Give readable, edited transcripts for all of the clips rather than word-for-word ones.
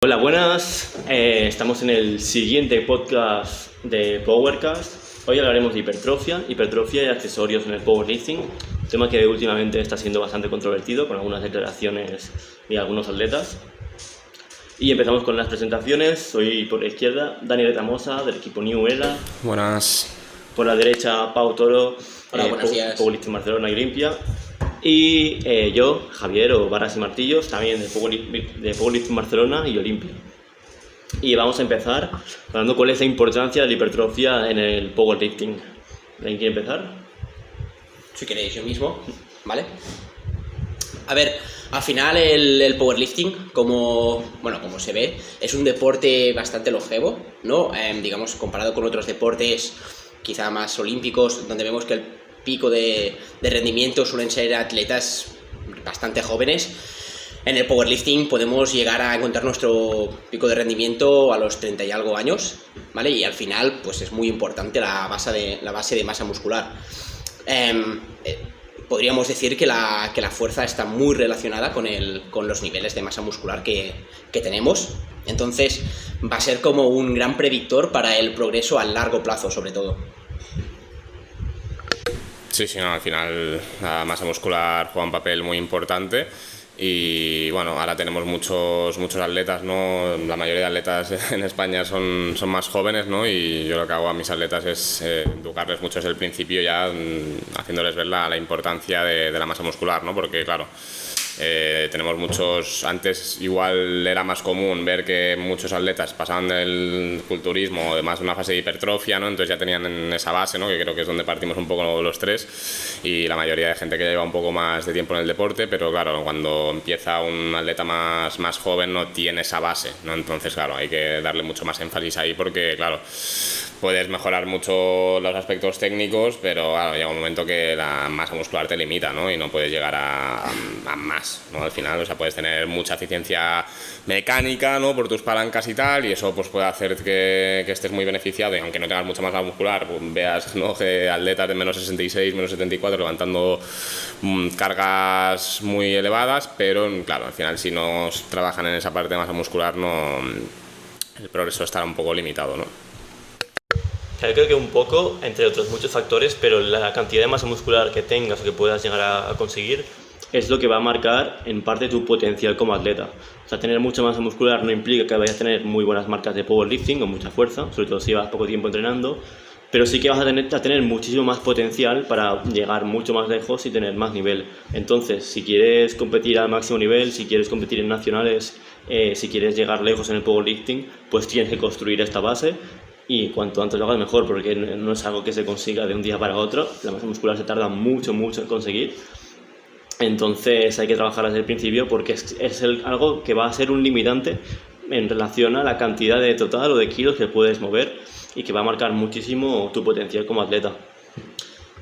Hola, buenas. Estamos en el siguiente podcast de PowerCast. Hoy hablaremos de hipertrofia y accesorios en el powerlifting, tema que últimamente está siendo bastante controvertido con algunas declaraciones de algunos atletas. Y empezamos con las presentaciones. Soy por la izquierda Dani Retamosa del equipo New Era. Buenas. Por la derecha Pau Toro, hola, buenos días. Powerlifting Barcelona y Olimpia. Y yo, Javier, o Barras y Martillos, también de Powerlifting Barcelona y Olimpia. Y vamos a empezar hablando cuál es la importancia de la hipertrofia en el powerlifting. ¿Alguien quiere empezar? Si queréis, yo mismo, ¿vale? A ver, al final el powerlifting, como se ve, es un deporte bastante longevo, ¿no? Digamos, comparado con otros deportes quizá más olímpicos, donde vemos que el pico de rendimiento suelen ser atletas bastante jóvenes. En el powerlifting podemos llegar a encontrar nuestro pico de rendimiento a los 30 y algo años, ¿vale? Y al final pues es muy importante la base de masa muscular. Podríamos decir que la fuerza está muy relacionada con los niveles de masa muscular que tenemos. Entonces va a ser como un gran predictor para el progreso a largo plazo, sobre todo. Sí, no, al final la masa muscular juega un papel muy importante y bueno, ahora tenemos muchos atletas, ¿no? La mayoría de atletas en España son más jóvenes, ¿no? Y yo lo que hago a mis atletas es educarles mucho desde el principio, ya haciéndoles ver la importancia de la masa muscular, ¿no? Porque claro, tenemos muchos, antes igual era más común ver que muchos atletas pasaban del culturismo, además de una fase de hipertrofia, ¿no? Entonces ya tenían esa base, ¿no? Que creo que es donde partimos un poco los tres, y la mayoría de gente que lleva un poco más de tiempo en el deporte, pero claro, cuando empieza un atleta más joven no tiene esa base, ¿no? Entonces claro, hay que darle mucho más énfasis ahí porque claro, puedes mejorar mucho los aspectos técnicos, pero claro, llega un momento que la masa muscular te limita, ¿no? Y no puedes llegar a más, ¿no? Al final, o sea, puedes tener mucha eficiencia mecánica, ¿no? Por tus palancas y tal, y eso pues puede hacer que estés muy beneficiado, y aunque no tengas mucha masa muscular, pues, veas, ¿no? Que atletas de menos 66, menos 74 levantando cargas muy elevadas, pero claro, al final si no trabajan en esa parte de masa muscular, no, el progreso estará un poco limitado, ¿no? Yo creo que un poco, entre otros muchos factores, pero la cantidad de masa muscular que tengas o que puedas llegar a conseguir es lo que va a marcar en parte tu potencial como atleta. O sea, tener mucha masa muscular no implica que vayas a tener muy buenas marcas de powerlifting o mucha fuerza, sobre todo si llevas poco tiempo entrenando, pero sí que vas a tener muchísimo más potencial para llegar mucho más lejos y tener más nivel. Entonces, si quieres competir al máximo nivel, si quieres competir en nacionales, si quieres llegar lejos en el powerlifting, pues tienes que construir esta base. Y cuanto antes lo hagas mejor, porque no es algo que se consiga de un día para otro. La masa muscular se tarda mucho en conseguir. Entonces hay que trabajar desde el principio porque es algo que va a ser un limitante en relación a la cantidad de total o de kilos que puedes mover y que va a marcar muchísimo tu potencial como atleta.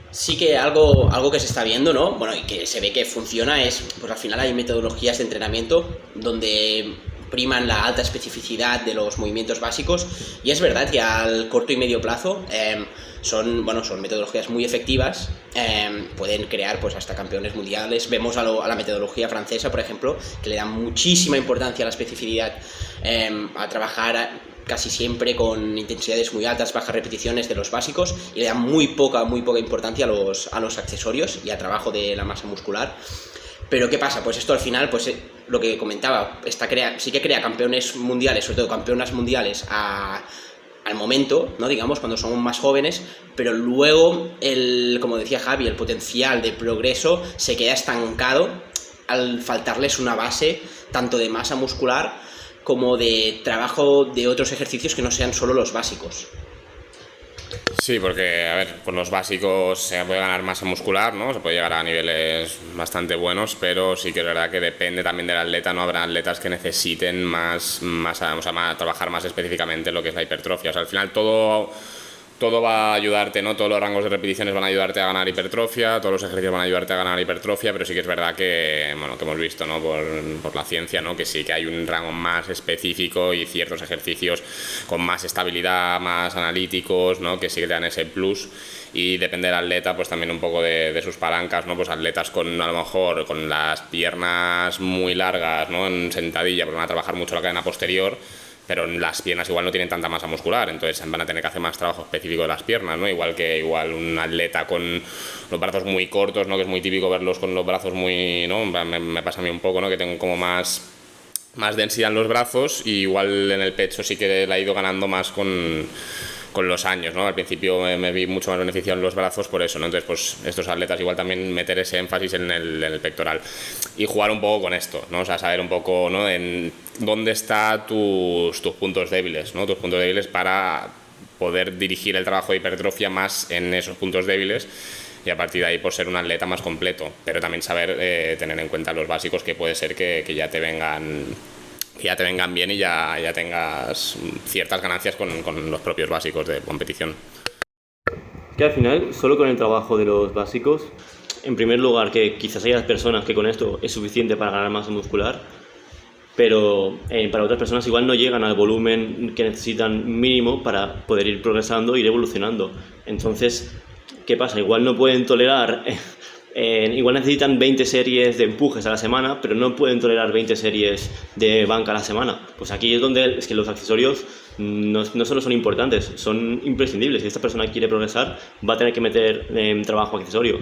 Sí que algo que se está viendo, ¿no? Bueno, y que se ve que funciona es, pues al final hay metodologías de entrenamiento donde priman la alta especificidad de los movimientos básicos, y es verdad que al corto y medio plazo son metodologías muy efectivas, pueden crear pues hasta campeones mundiales. Vemos a la metodología francesa, por ejemplo, que le da muchísima importancia a la especificidad, a trabajar casi siempre con intensidades muy altas, bajas repeticiones de los básicos, y le da muy poca importancia a los accesorios y al trabajo de la masa muscular. Pero ¿qué pasa? Pues esto al final, pues lo que comentaba, sí que crea campeones mundiales, sobre todo campeonas mundiales al momento, ¿no? Digamos, cuando son más jóvenes, pero luego, como decía Javi, el potencial de progreso se queda estancado al faltarles una base tanto de masa muscular como de trabajo de otros ejercicios que no sean solo los básicos. Sí, porque, a ver, por los básicos se puede ganar masa muscular, ¿no? Se puede llegar a niveles bastante buenos, pero sí que es verdad que depende también del atleta, ¿no? Habrá atletas que necesiten trabajar más específicamente lo que es la hipertrofia. O sea, al final todo todo va a ayudarte, ¿no? Todos los rangos de repeticiones van a ayudarte a ganar hipertrofia, todos los ejercicios van a ayudarte a ganar hipertrofia, pero sí que es verdad que, bueno, que hemos visto, ¿no? por la ciencia, ¿no? Que sí que hay un rango más específico y ciertos ejercicios con más estabilidad, más analíticos, ¿no? Que sí que te dan ese plus. Y depende del atleta, pues también un poco de sus palancas, ¿no? Pues atletas con, a lo mejor, con las piernas muy largas, ¿no? En sentadilla, porque van a trabajar mucho la cadena posterior, pero las piernas igual no tienen tanta masa muscular, entonces van a tener que hacer más trabajo específico de las piernas, ¿no? Igual un atleta con los brazos muy cortos, ¿no? Que es muy típico verlos con los brazos muy, ¿no? Me pasa a mí un poco, ¿no? Que tengo como más densidad en los brazos, y igual en el pecho sí que la he ido ganando más con los años, ¿no? Al principio me vi mucho más beneficiado en los brazos por eso, ¿no? Entonces, pues estos atletas igual también meter ese énfasis en el pectoral y jugar un poco con esto, ¿no? O sea, saber un poco, ¿no? En dónde están tus puntos débiles, ¿no? Tus puntos débiles para poder dirigir el trabajo de hipertrofia más en esos puntos débiles, y a partir de ahí, pues, ser un atleta más completo, pero también saber tener en cuenta los básicos, que puede ser que ya te vengan bien y ya tengas ciertas ganancias con los propios básicos de competición. Que al final, solo con el trabajo de los básicos, en primer lugar, que quizás haya personas que con esto es suficiente para ganar masa muscular, pero para otras personas igual no llegan al volumen que necesitan mínimo para poder ir progresando e ir evolucionando. Entonces, ¿qué pasa? Igual no pueden tolerar... igual necesitan 20 series de empujes a la semana, pero no pueden tolerar 20 series de banca a la semana. Pues aquí es donde es que los accesorios no solo son importantes, son imprescindibles. Si esta persona quiere progresar, va a tener que meter trabajo accesorio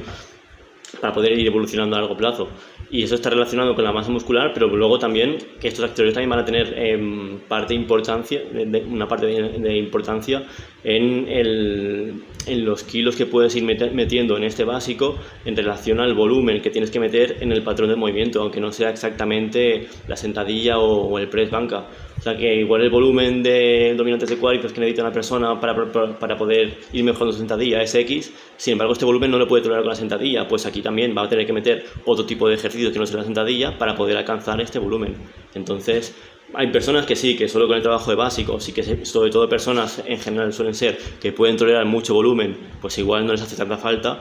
para poder ir evolucionando a largo plazo. Y eso está relacionado con la masa muscular, pero luego también que estos accesorios también van a tener una parte de importancia en los kilos que puedes ir metiendo en este básico en relación al volumen que tienes que meter en el patrón de movimiento, aunque no sea exactamente la sentadilla o el press banca. O sea que igual el volumen de dominantes de cuádriceps que necesita una persona para poder ir mejorando su sentadilla es X, sin embargo este volumen no lo puede tolerar con la sentadilla, pues aquí también va a tener que meter otro tipo de ejercicios que no sea la sentadilla para poder alcanzar este volumen. Entonces hay personas que sí, que solo con el trabajo de básicos, y que sobre todo personas en general suelen ser que pueden tolerar mucho volumen, pues igual no les hace tanta falta,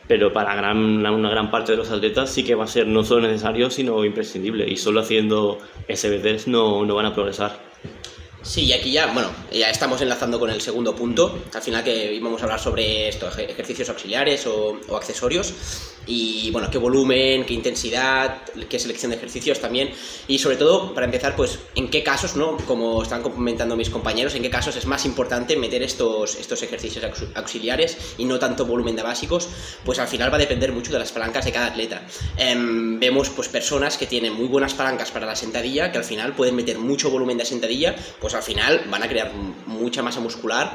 pero para una gran parte de los atletas sí que va a ser no solo necesario, sino imprescindible, y solo haciendo SBCs no van a progresar. Sí, y aquí ya estamos enlazando con el segundo punto, al final que íbamos a hablar sobre esto, ejercicios auxiliares o accesorios, y bueno, qué volumen, qué intensidad, qué selección de ejercicios también, y sobre todo, para empezar, pues en qué casos, ¿no? Como están comentando mis compañeros, en qué casos es más importante meter estos ejercicios auxiliares y no tanto volumen de básicos. Pues al final va a depender mucho de las palancas de cada atleta. Vemos pues personas que tienen muy buenas palancas para la sentadilla, que al final pueden meter mucho volumen de sentadilla, pues al final van a crear mucha masa muscular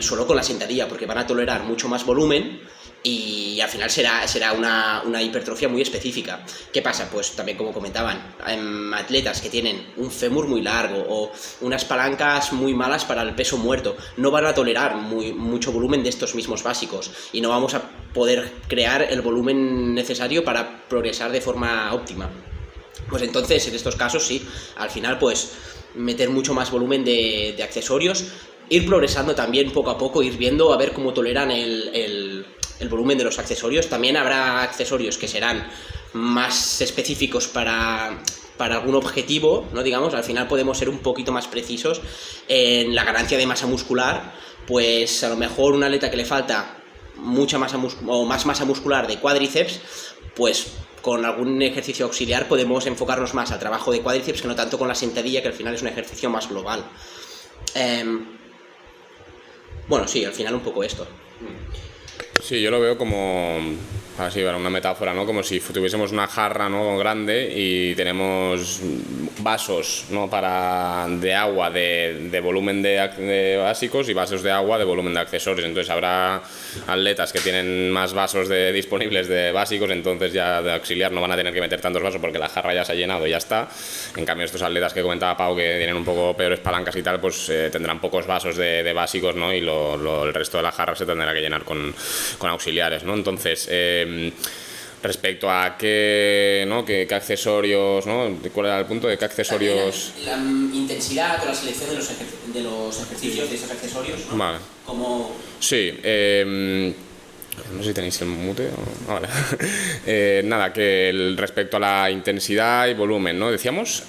solo con la sentadilla, porque van a tolerar mucho más volumen, y al final será una hipertrofia muy específica. ¿Qué pasa? Pues también, como comentaban, atletas que tienen un fémur muy largo o unas palancas muy malas para el peso muerto no van a tolerar mucho volumen de estos mismos básicos, y no vamos a poder crear el volumen necesario para progresar de forma óptima. Pues entonces, en estos casos sí, al final pues meter mucho más volumen de accesorios, ir progresando también poco a poco, ir viendo a ver cómo toleran el volumen de los accesorios. También habrá accesorios que serán más específicos para algún objetivo, ¿no? Digamos, al final podemos ser un poquito más precisos en la ganancia de masa muscular. Pues a lo mejor un atleta que le falta mucha masa o más masa muscular de cuádriceps, pues con algún ejercicio auxiliar podemos enfocarnos más al trabajo de cuádriceps que no tanto con la sentadilla, que al final es un ejercicio más global. Bueno, sí, al final un poco esto. Sí, yo lo veo como, así, para una metáfora, ¿no? Como si tuviésemos una jarra, ¿no? grande, y tenemos vasos, ¿no? de agua de volumen de básicos, y vasos de agua de volumen de accesorios. Entonces habrá atletas que tienen más vasos disponibles de básicos, entonces ya de auxiliar no van a tener que meter tantos vasos porque la jarra ya se ha llenado y ya está. En cambio, estos atletas que comentaba Pau, que tienen un poco peores palancas y tal, pues tendrán pocos vasos de básicos, ¿no? Y el resto de la jarra se tendrá que llenar con auxiliares, ¿no? Entonces, Respecto a qué, ¿no? qué accesorios, ¿no? ¿Cuál era el punto de qué accesorios? La intensidad o la selección de los ejercicios de esos accesorios, ¿no? Vale. Como... Sí, no sé si tenéis el mute o... vale. Nada, que respecto a la intensidad y volumen, ¿no? Decíamos...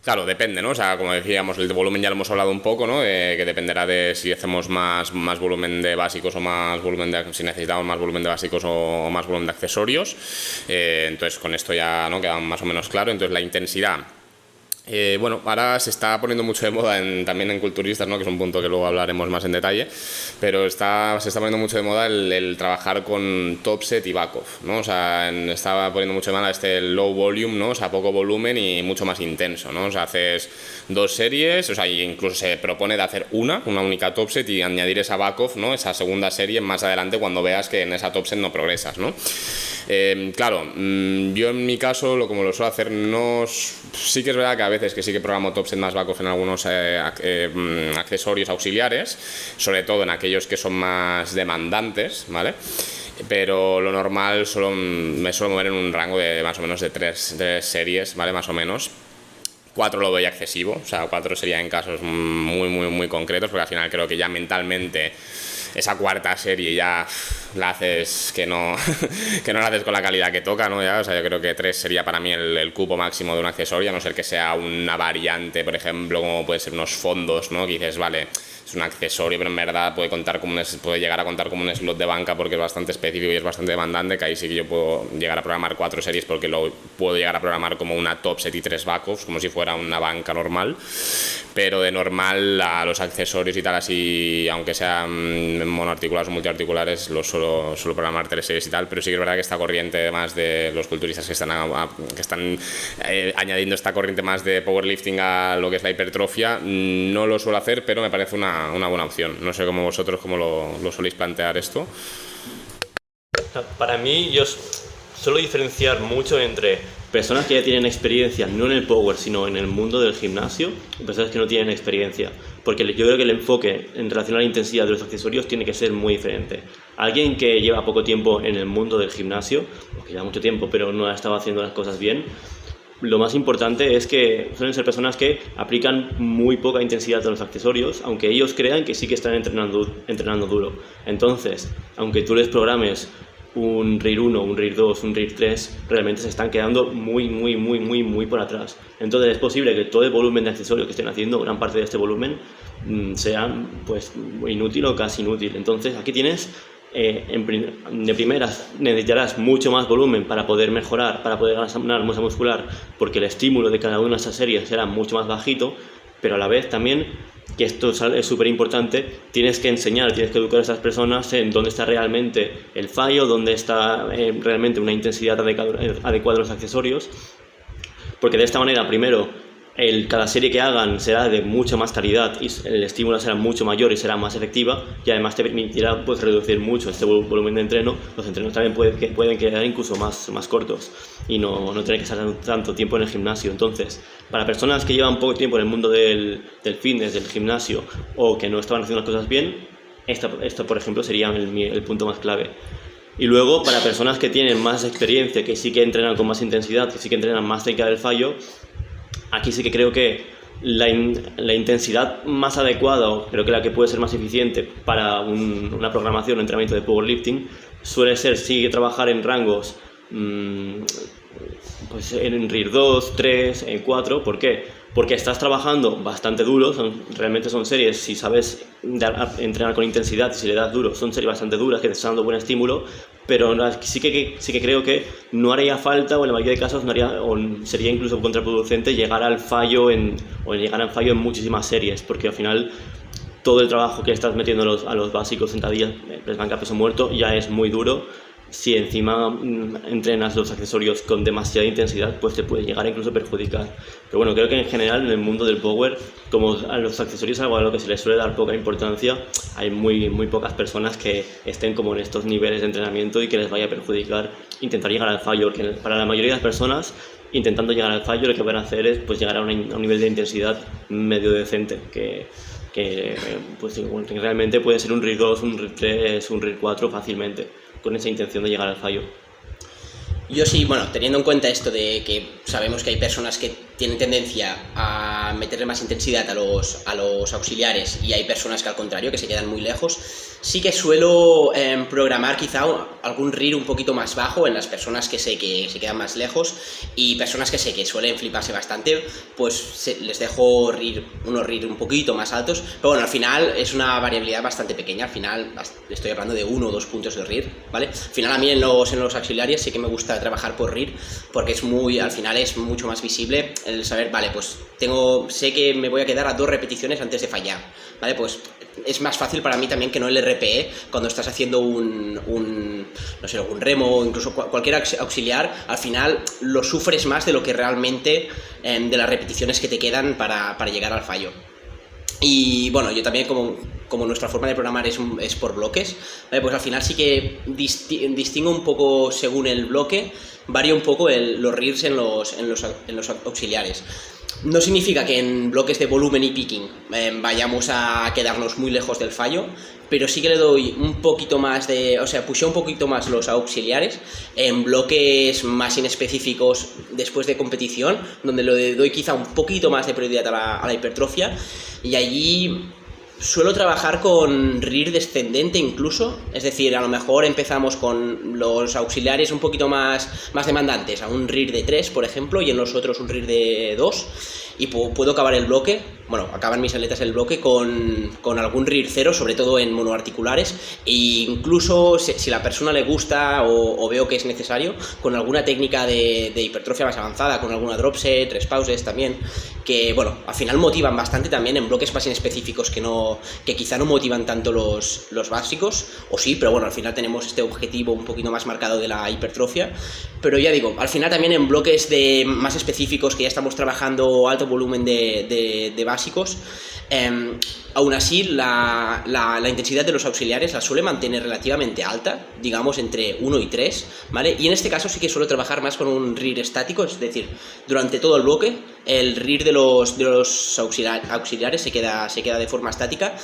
Claro, depende, ¿no? O sea, como decíamos, el de volumen ya lo hemos hablado un poco, ¿no? Que dependerá de si hacemos más volumen de básicos o más volumen de... si necesitamos más volumen de básicos o más volumen de accesorios. Entonces, con esto ya, ¿no? Queda más o menos claro. Entonces, la intensidad... bueno, ahora se está poniendo mucho de moda también en culturistas, ¿no? Que es un punto que luego hablaremos más en detalle, pero se está poniendo mucho de moda el trabajar con top set y back off, ¿no? O sea, estaba poniendo mucho de moda el low volume, ¿no? O sea, poco volumen y mucho más intenso, ¿no? O sea, haces 2 series, o sea, incluso se propone de hacer una única top set y añadir esa back off, ¿no? Esa segunda serie más adelante cuando veas que en esa top set no progresas, ¿no? Claro, yo en mi caso, como lo suelo hacer, sí que es verdad que a veces que sí que programo top set más back off en algunos accesorios auxiliares, sobre todo en aquellos que son más demandantes, ¿vale? Pero lo normal me suelo mover en un rango de más o menos de 3 series, ¿vale? Más o menos. 4 lo doy excesivo, o sea, 4 sería en casos muy, muy, muy concretos, porque al final creo que ya mentalmente esa cuarta serie ya la haces que no la haces con la calidad que toca, ¿no? Ya, o sea, yo creo que 3 sería para mí el cupo máximo de un accesorio, a no ser que sea una variante, por ejemplo, como puede ser unos fondos, ¿no? Que dices, vale, es un accesorio, pero en verdad puede llegar a contar como un slot de banca porque es bastante específico y es bastante demandante, que ahí sí que yo puedo llegar a programar 4 series porque lo puedo llegar a programar como una top set y 3 backups, como si fuera una banca normal. Pero de normal a los accesorios y tal así, aunque sean monoarticulares o multiarticulares, los suelo programar 3 series y tal, pero sí que es verdad que esta corriente además de los culturistas que están añadiendo esta corriente más de powerlifting a lo que es la hipertrofia, no lo suelo hacer, pero me parece una buena opción. No sé cómo vosotros cómo lo soléis plantear esto. Para mí, yo suelo diferenciar mucho entre personas que ya tienen experiencia, no en el power, sino en el mundo del gimnasio, y personas que no tienen experiencia. Porque yo creo que el enfoque en relación a la intensidad de los accesorios tiene que ser muy diferente. Alguien que lleva poco tiempo en el mundo del gimnasio, o que lleva mucho tiempo pero no ha estado haciendo las cosas bien, lo más importante es que suelen ser personas que aplican muy poca intensidad a los accesorios, aunque ellos crean que sí que están entrenando duro. Entonces, aunque tú les programes un RIR 1, un RIR 2, un RIR 3, realmente se están quedando muy por atrás. Entonces es posible que todo el volumen de accesorios que estén haciendo, gran parte de este volumen, sea pues inútil o casi inútil. Entonces aquí tienes, de primeras necesitarás mucho más volumen para poder mejorar, para poder ganar masa muscular, porque el estímulo de cada una de esas series será mucho más bajito, pero a la vez también, que esto es súper importante, tienes que enseñar, tienes que educar a estas personas en dónde está realmente el fallo, dónde está realmente una intensidad adecuada de los accesorios, porque de esta manera, primero, cada serie que hagan será de mucha más calidad y el estímulo será mucho mayor y será más efectiva, y además te permitirá pues, reducir mucho este volumen de entreno. Los entrenos también pueden quedar incluso más cortos y no tener que estar tanto tiempo en el gimnasio. Entonces, para personas que llevan poco tiempo en el mundo del fitness, del gimnasio, o que no estaban haciendo las cosas bien, esto por ejemplo sería el punto más clave. Y luego, para personas que tienen más experiencia, que sí que entrenan con más intensidad, que sí que entrenan más técnica del fallo, aquí sí que creo que la intensidad más adecuada, o creo que la que puede ser más eficiente para una programación o entrenamiento de powerlifting, suele ser sí trabajar en rangos pues en RIR 2, 3, 4. ¿Por qué? Porque estás trabajando bastante duro, realmente son series, si sabes entrenar con intensidad y si le das duro, son series bastante duras que te están dando buen estímulo, pero sí que creo que no haría falta, o en la mayoría de casos sería incluso contraproducente llegar al fallo en muchísimas series, porque al final todo el trabajo que estás metiendo a los básicos, sentadillas, press banca, peso muerto, ya es muy duro. Si encima entrenas los accesorios con demasiada intensidad, pues te puede llegar a incluso perjudicar. Pero bueno, creo que en general en el mundo del power, como a los accesorios algo a lo que se les suele dar poca importancia, hay muy pocas personas que estén como en estos niveles de entrenamiento y que les vaya a perjudicar intentar llegar al fallo, porque para la mayoría de las personas, intentando llegar al fallo, lo que van a hacer es pues llegar a un nivel de intensidad medio decente, que pues realmente puede ser un RIR 2, un RIR 3, un RIR 4 fácilmente. con esa intención de llegar al fallo. Yo sí, bueno, teniendo en cuenta esto de que sabemos que hay personas que tienen tendencia a meterle más intensidad a los auxiliares y hay personas que al contrario, que se quedan muy lejos, sí que suelo programar quizá algún RIR un poquito más bajo en las personas que sé que se quedan más lejos, y personas que sé que suelen fliparse bastante, pues les dejo unos RIR un poquito más altos, pero bueno, al final es una variabilidad bastante pequeña, al final estoy hablando de 1 o 2 puntos de RIR, ¿vale? Al final a mí en los auxiliares sí que me gusta trabajar por RIR, porque al final es mucho más visible el saber, vale, pues sé que me voy a quedar a 2 repeticiones antes de fallar, ¿vale? Pues es más fácil para mí también que no el RPE cuando estás haciendo un remo o incluso cualquier auxiliar. Al final lo sufres más de lo que realmente de las repeticiones que te quedan para llegar al fallo. Y bueno, yo también como nuestra forma de programar es por bloques, ¿vale? Pues al final sí que distingo un poco según el bloque, varía un poco los RIRs en los auxiliares. No significa que en bloques de volumen y picking vayamos a quedarnos muy lejos del fallo, pero sí que le doy un poquito más pusheo un poquito más los auxiliares en bloques más inespecíficos después de competición, donde le doy quizá un poquito más de prioridad a la hipertrofia, y allí suelo trabajar con RIR descendente incluso, es decir, a lo mejor empezamos con los auxiliares un poquito más demandantes, a un RIR de 3, por ejemplo, y en los otros un RIR de 2, y puedo acabar el bloque, acaban mis atletas el bloque con algún RIR 0, sobre todo en monoarticulares, e incluso si la persona le gusta o veo que es necesario, con alguna técnica de hipertrofia más avanzada, con alguna drop set, 3 pauses también, que al final motivan bastante también en bloques más inespecíficos que quizá no motivan tanto los básicos, o sí, pero al final tenemos este objetivo un poquito más marcado de la hipertrofia. Pero ya digo, al final también en bloques más específicos que ya estamos trabajando alto volumen de básicos, aún así la intensidad de los auxiliares la suele mantener relativamente alta, digamos entre 1 y 3, ¿vale? Y en este caso sí que suelo trabajar más con un RIR estático, es decir, durante todo el bloque el RIR de los auxiliares se queda de forma estática.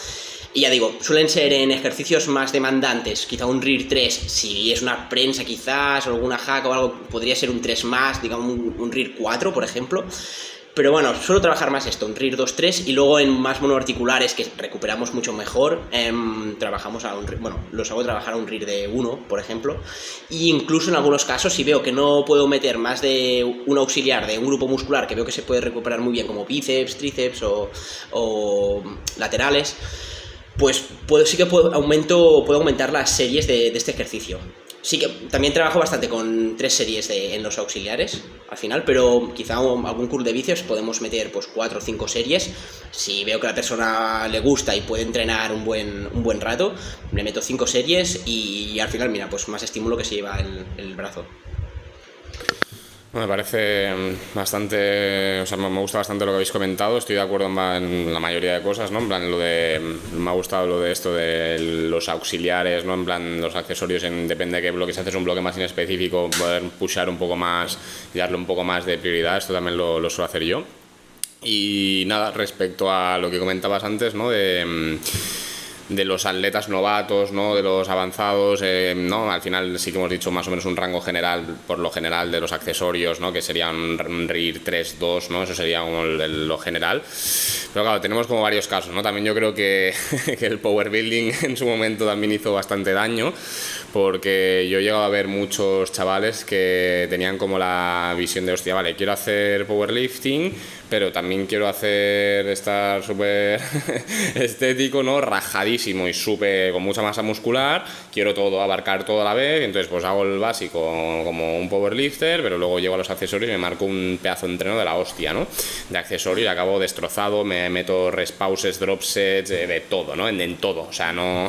Y ya digo, suelen ser en ejercicios más demandantes, quizá un RIR 3, si es una prensa quizás, o alguna hack o algo, podría ser un 3 más, digamos un RIR 4, por ejemplo. Pero suelo trabajar más esto, un RIR 2-3, y luego en más monoarticulares, que recuperamos mucho mejor, trabajamos los hago trabajar a un RIR de 1, por ejemplo, e incluso en algunos casos, si veo que no puedo meter más de un auxiliar de un grupo muscular que veo que se puede recuperar muy bien, como bíceps, tríceps o laterales, pues puedo aumentar las series de este ejercicio. Sí que también trabajo bastante con 3 series en los auxiliares al final, pero quizá algún curl de bíceps podemos meter 4 o 5 series. Si veo que a la persona le gusta y puede entrenar un buen rato, le meto 5 series y al final, mira, más estímulo que se lleva el brazo. Me parece bastante, me gusta bastante lo que habéis comentado, estoy de acuerdo en la mayoría de cosas, ¿no? En plan, me ha gustado lo de esto de los auxiliares, ¿no? En plan, los accesorios, depende de qué bloque, si haces un bloque más inespecífico, poder pushar un poco más y darle un poco más de prioridad, esto también lo suelo hacer yo. Y nada, respecto a lo que comentabas antes, ¿no? De los atletas novatos, ¿no? De los avanzados, ¿no? Al final sí que hemos dicho más o menos un rango general, por lo general, de los accesorios, ¿no? Que sería un RIR 3-2, ¿no? Eso sería lo general. Pero claro, tenemos como varios casos, ¿no? También yo creo que el power building en su momento también hizo bastante daño, porque yo he llegado a ver muchos chavales que tenían como la visión de, hostia, vale, quiero hacer powerlifting, pero también quiero estar súper estético, ¿no? Rajadísimo y con mucha masa muscular, quiero abarcar todo a la vez, entonces pues hago el básico como un powerlifter, pero luego llego a los accesorios y me marco un pedazo de entreno de la hostia, ¿no? De accesorios y acabo destrozado, me meto respauses, drop sets, de todo, ¿no? En todo, o sea, no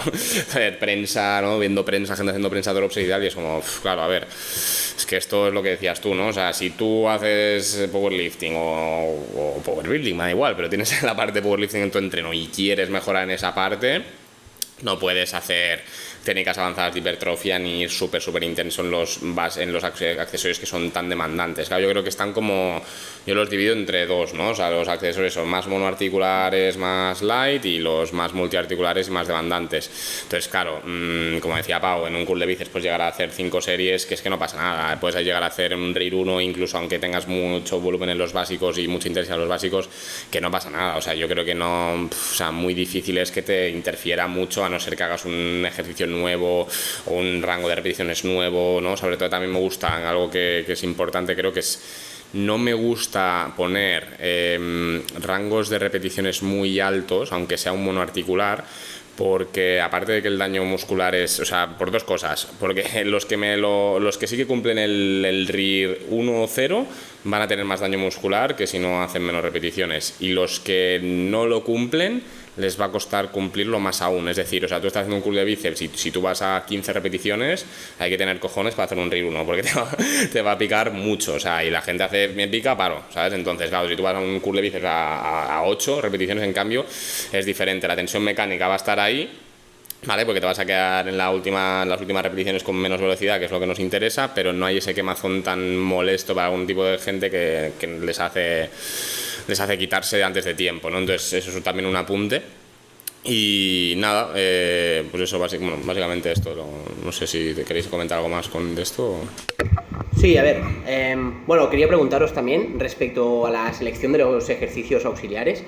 prensa, ¿no? Viendo prensa, gente haciendo prensa, drop set y tal, y es como, claro, a ver, es que esto es lo que decías tú, ¿no? O sea, si tú haces powerlifting o powerbuilding, me da igual, pero tienes la parte de powerlifting en tu entreno y quieres mejorar en esa parte, No puedes hacer técnicas avanzadas de hipertrofia ni ir súper intenso en los accesorios que son tan demandantes. Claro, yo creo que están como... Yo los divido entre dos, ¿no? O sea, los accesorios son más monoarticulares, más light, y los más multiarticulares y más demandantes. Entonces, claro, como decía Pau, en un curl de bíceps puedes llegar a hacer 5 series, que es que no pasa nada. Puedes llegar a hacer un RIR 1, incluso aunque tengas mucho volumen en los básicos y mucha intensidad en los básicos, que no pasa nada. O sea, yo creo que no... O sea, muy difícil es que te interfiera mucho, a no ser que hagas un ejercicio nuevo o un rango de repeticiones nuevo, ¿no? Sobre todo también me gusta algo que es importante, creo que es... No me gusta poner rangos de repeticiones muy altos, aunque sea un monoarticular, porque aparte de que el daño muscular es, o sea, por dos cosas, porque los que sí que cumplen el RIR 1 o 0 van a tener más daño muscular que si no hacen menos repeticiones, y los que no lo cumplen les va a costar cumplirlo más aún. Es decir, o sea, tú estás haciendo un curl de bíceps y si tú vas a 15 repeticiones hay que tener cojones para hacer un RIR 1, porque te va a picar mucho, o sea, y la gente me pica, paro, ¿sabes? Entonces, claro, si tú vas a un curl de bíceps a 8 repeticiones, en cambio, es diferente, la tensión mecánica va a estar ahí, ¿vale? Porque te vas a quedar en las últimas repeticiones con menos velocidad, que es lo que nos interesa, pero no hay ese quemazón tan molesto para algún tipo de gente que les hace quitarse antes de tiempo, ¿no? Entonces eso es también un apunte. Y nada, pues eso, básicamente esto. No sé si queréis comentar algo más con esto. Sí, a ver, bueno, quería preguntaros también respecto a la selección de los ejercicios auxiliares.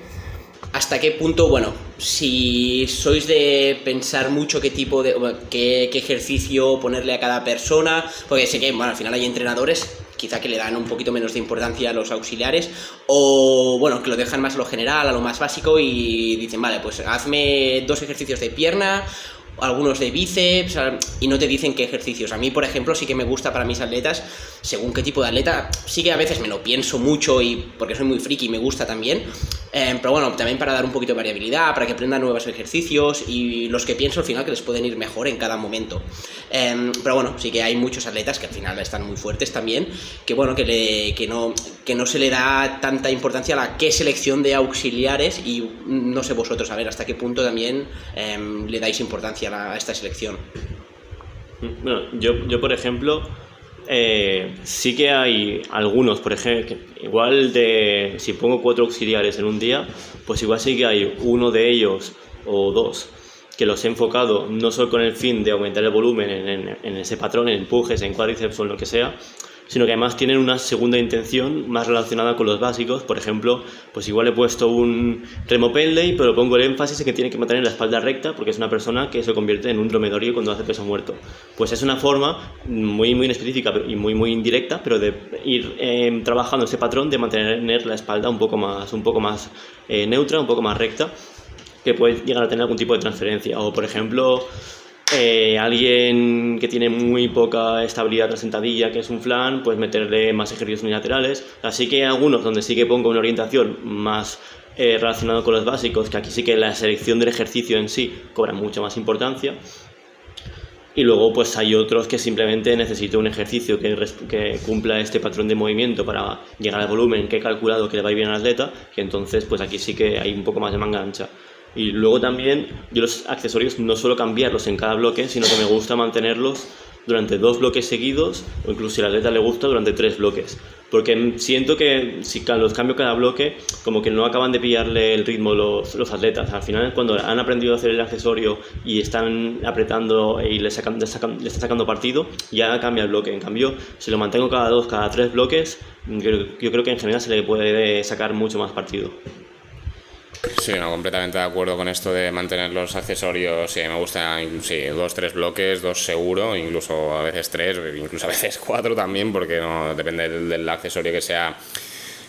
¿Hasta qué punto, bueno, si sois de pensar mucho qué ejercicio ponerle a cada persona? Porque sé que, bueno, al final hay entrenadores quizá que le dan un poquito menos de importancia a los auxiliares, o bueno, que lo dejan más a lo general, a lo más básico, y dicen, vale, pues hazme 2 ejercicios de pierna, algunos de bíceps, y no te dicen qué ejercicios. A mí, por ejemplo, sí que me gusta para mis atletas, según qué tipo de atleta, sí que a veces me lo pienso mucho, y porque soy muy friki y me gusta también, pero bueno, también para dar un poquito de variabilidad, para que aprendan nuevos ejercicios, y los que pienso al final que les pueden ir mejor en cada momento. Pero bueno, sí que hay muchos atletas que al final están muy fuertes también, que bueno, que no se le da tanta importancia a la qué selección de auxiliares, y no sé vosotros, a ver, hasta qué punto también le dais importancia a esta selección. Bueno, yo por ejemplo, sí que hay algunos, por ejemplo, igual si pongo 4 auxiliares en un día, pues igual sí que hay uno de ellos o 2 que los he enfocado no solo con el fin de aumentar el volumen en ese patrón, en empujes, en cuádriceps o en lo que sea, sino que además tienen una segunda intención más relacionada con los básicos. Por ejemplo, pues igual he puesto un remo pendlay, pero pongo el énfasis en que tiene que mantener la espalda recta, porque es una persona que se convierte en un dromedario cuando hace peso muerto. Pues es una forma muy específica y muy indirecta, pero de ir trabajando ese patrón de mantener la espalda un poco más neutra, un poco más recta, que puede llegar a tener algún tipo de transferencia. O por ejemplo, alguien que tiene muy poca estabilidad tras sentadilla, que es un flan, pues meterle más ejercicios unilaterales. Así que hay algunos donde sí que pongo una orientación más relacionada con los básicos, que aquí sí que la selección del ejercicio en sí cobra mucha más importancia. Y luego pues hay otros que simplemente necesito un ejercicio que cumpla este patrón de movimiento para llegar al volumen que he calculado que le va a ir bien al atleta, y entonces pues aquí sí que hay un poco más de manga ancha. Y luego también yo los accesorios no suelo cambiarlos en cada bloque, sino que me gusta mantenerlos durante 2 bloques seguidos, o incluso si al atleta le gusta, durante 3 bloques, porque siento que si los cambio cada bloque, como que no acaban de pillarle el ritmo los atletas. Al final, cuando han aprendido a hacer el accesorio y están apretando y le están sacando partido, ya cambia el bloque. En cambio, si lo mantengo cada 2, cada 3 bloques, yo creo que en general se le puede sacar mucho más partido. Sí, no, completamente de acuerdo con esto de mantener los accesorios. Sí, me gusta, sí, 2-3 bloques, 2 seguro, incluso a veces 3, incluso a veces 4 también, porque no depende del accesorio que sea.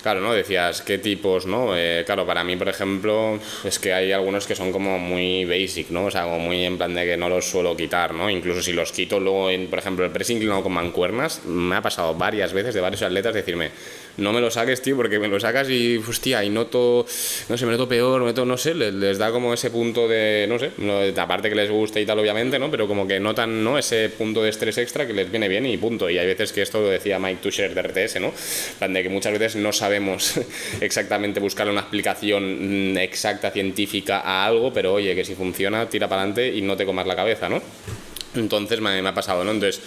Claro, ¿no? Decías, ¿qué tipos, no? Claro, para mí, por ejemplo, es que hay algunos que son como muy basic, ¿no? O sea, como muy en plan de que no los suelo quitar, ¿no? Incluso si los quito luego, por ejemplo, el press inclinado con mancuernas, me ha pasado varias veces de varios atletas decirme, no me lo saques, tío, porque me lo sacas y, hostia, y noto, no sé, me noto peor, no sé, les da como ese punto de, no sé, aparte que les guste y tal, obviamente, ¿no? Pero como que notan, ¿no? Ese punto de estrés extra que les viene bien y punto. Y hay veces que esto lo decía Mike Tusher de RTS, ¿no? De que muchas veces no sabemos exactamente buscarle una explicación exacta, científica a algo, pero oye, que si funciona, tira para adelante y no te comas la cabeza, ¿no? Entonces me ha pasado, ¿no? Entonces,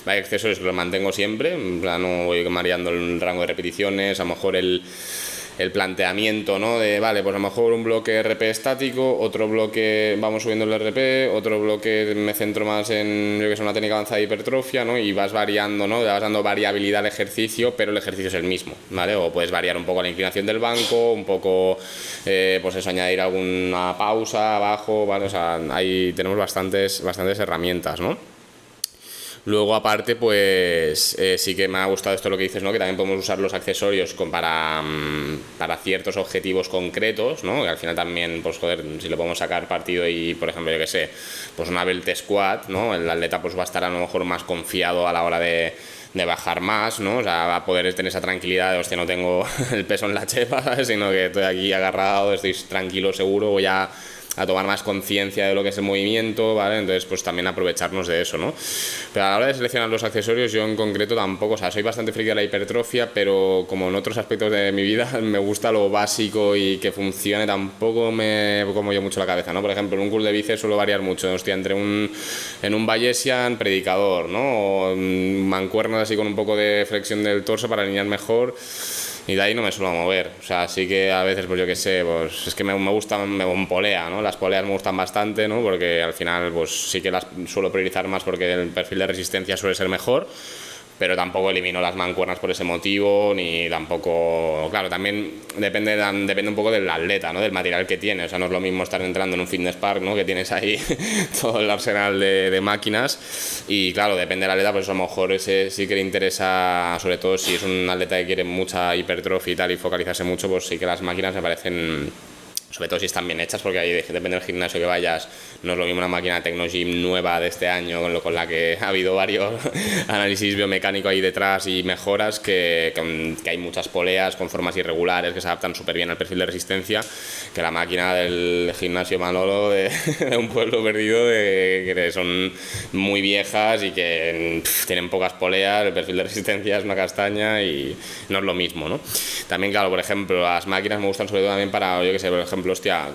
hay accesorios que los mantengo siempre, en plan, no voy variando el rango de repeticiones, a lo mejor el planteamiento, ¿no? De, vale, pues a lo mejor un bloque RP estático, otro bloque vamos subiendo el RP, otro bloque me centro más en, yo que sé, una técnica avanzada de hipertrofia, ¿no? Y vas variando, ¿no? Le vas dando variabilidad al ejercicio, pero el ejercicio es el mismo, ¿vale? O puedes variar un poco la inclinación del banco, un poco, pues eso, añadir alguna pausa abajo, ¿vale? O sea, ahí tenemos bastantes herramientas, ¿no? Luego, aparte, pues sí que me ha gustado esto lo que dices, ¿no? Que también podemos usar los accesorios para ciertos objetivos concretos, ¿no? Que al final también, pues joder, si le podemos sacar partido y, por ejemplo, yo que sé, pues una belt squat, ¿no? El atleta pues va a estar a lo mejor más confiado a la hora de bajar más, ¿no? O sea, va a poder tener esa tranquilidad de, hostia, no tengo el peso en la chepa, ¿sabes? Sino que estoy aquí agarrado, estoy tranquilo, seguro, voy a tomar más conciencia de lo que es el movimiento, ¿vale? Entonces, pues también aprovecharnos de eso, ¿no? Pero a la hora de seleccionar los accesorios, yo en concreto tampoco, o sea, soy bastante friki de la hipertrofia, pero como en otros aspectos de mi vida me gusta lo básico y que funcione, tampoco me como yo mucho la cabeza, ¿no? Por ejemplo, en un curl de bíceps suelo variar mucho, hostia, entre en un Bayesian predicador, ¿no? O mancuernas así con un poco de flexión del torso para alinear mejor. Y de ahí no me suelo mover, o sea, sí que a veces, pues yo qué sé, pues es que me gusta, me polea, ¿no? Las poleas me gustan bastante, ¿no? Porque al final, pues sí que las suelo priorizar más porque el perfil de resistencia suele ser mejor, pero tampoco elimino las mancuernas por ese motivo, ni tampoco... Claro, también depende un poco del atleta, ¿no? Del material que tiene, o sea, no es lo mismo estar entrando en un fitness park, ¿no? Que tienes ahí todo el arsenal de máquinas y claro, depende del atleta, pues a lo mejor ese sí que le interesa, sobre todo si es un atleta que quiere mucha hipertrofia y tal y focalizarse mucho, pues sí que las máquinas me parecen... Sobre todo si están bien hechas, porque ahí depende del gimnasio que vayas, no es lo mismo una máquina Technogym nueva de este año, con la que ha habido varios análisis biomecánicos ahí detrás y mejoras, que hay muchas poleas con formas irregulares que se adaptan súper bien al perfil de resistencia, que la máquina del gimnasio Manolo de un pueblo perdido, que son muy viejas y que tienen pocas poleas, el perfil de resistencia es una castaña y no es lo mismo, ¿no? También, claro, por ejemplo, las máquinas me gustan sobre todo también para, yo que sé, por ejemplo, hostia,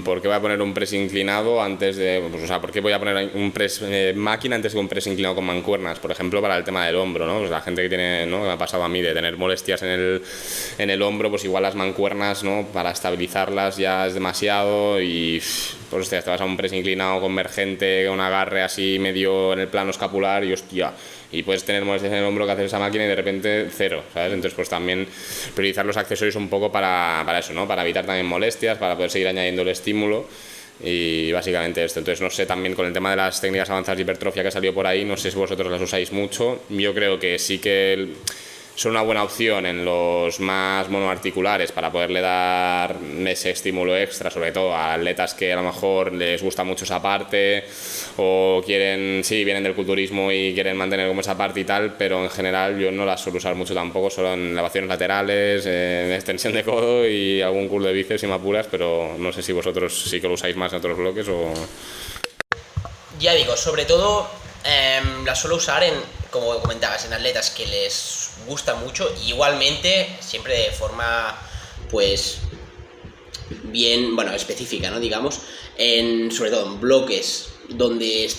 ¿por qué voy a poner un press inclinado antes de... Pues, o sea, ¿por qué voy a poner un press máquina antes que un press inclinado con mancuernas? Por ejemplo, para el tema del hombro, ¿no? Pues la gente que tiene, ¿no? Que me ha pasado a mí de tener molestias en el hombro, pues igual las mancuernas, ¿no? Para estabilizarlas ya es demasiado y... Pues hostia, te vas a un press inclinado convergente, con un agarre así medio en el plano escapular y hostia... Y puedes tener molestias en el hombro que hacer esa máquina y de repente cero, ¿sabes? Entonces pues también priorizar los accesorios un poco para eso, ¿no? Para evitar también molestias, para poder seguir añadiendo el estímulo y básicamente esto. Entonces no sé, también con el tema de las técnicas avanzadas de hipertrofia que salió por ahí, no sé si vosotros las usáis mucho. Yo creo que sí que son una buena opción en los más monoarticulares para poderle dar ese estímulo extra, sobre todo a atletas que a lo mejor les gusta mucho esa parte o quieren, sí, vienen del culturismo y quieren mantener como esa parte y tal, pero en general yo no las suelo usar mucho tampoco, solo en elevaciones laterales, en extensión de codo y algún curl de bíceps y me apuras, pero no sé si vosotros sí que lo usáis más en otros bloques o... Ya digo, sobre todo las suelo usar como comentabas, en atletas que les gusta mucho, igualmente siempre de forma pues bien, bueno, específica, ¿no? Digamos, sobre todo en bloques donde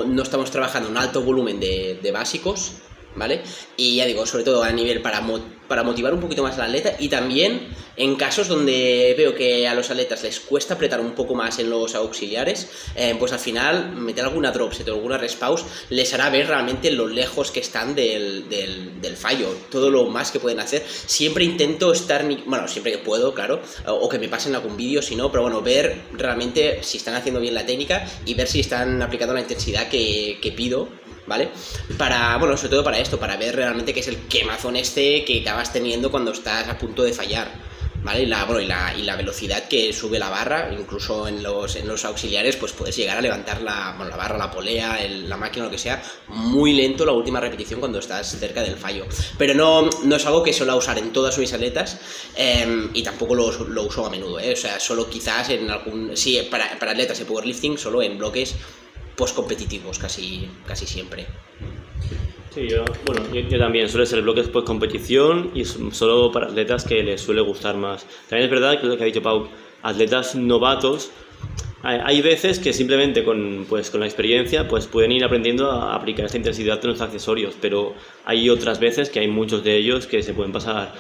no estamos trabajando un alto volumen de básicos, ¿vale? Y ya digo, sobre todo a nivel para motivar un poquito más al atleta y también en casos donde veo que a los atletas les cuesta apretar un poco más en los auxiliares, pues al final meter alguna drop set o alguna rest pause les hará ver realmente lo lejos que están del fallo, todo lo más que pueden hacer. Siempre intento estar, bueno, siempre que puedo, claro, o que me pasen algún vídeo, si no, pero bueno, ver realmente si están haciendo bien la técnica y ver si están aplicando la intensidad que pido, ¿vale? Bueno, sobre todo para esto, para ver realmente qué es el quemazón que acabas teniendo cuando estás a punto de fallar, ¿vale? Y la velocidad que sube la barra, incluso en los auxiliares, pues puedes llegar a levantar la barra, la polea, la máquina, lo que sea, muy lento la última repetición cuando estás cerca del fallo. Pero no es algo que suelo usar en todas mis atletas, y tampoco lo uso a menudo, o sea, solo quizás en sí, para atletas de powerlifting, solo en bloques post-competitivos, casi siempre. Sí, yo también suele ser bloques post competición y solo para atletas que les suele gustar más. También es verdad que lo que ha dicho Pau, atletas novatos, hay veces que simplemente con la experiencia pues pueden ir aprendiendo a aplicar esta intensidad en los accesorios, pero hay otras veces que hay muchos de ellos que se pueden pasar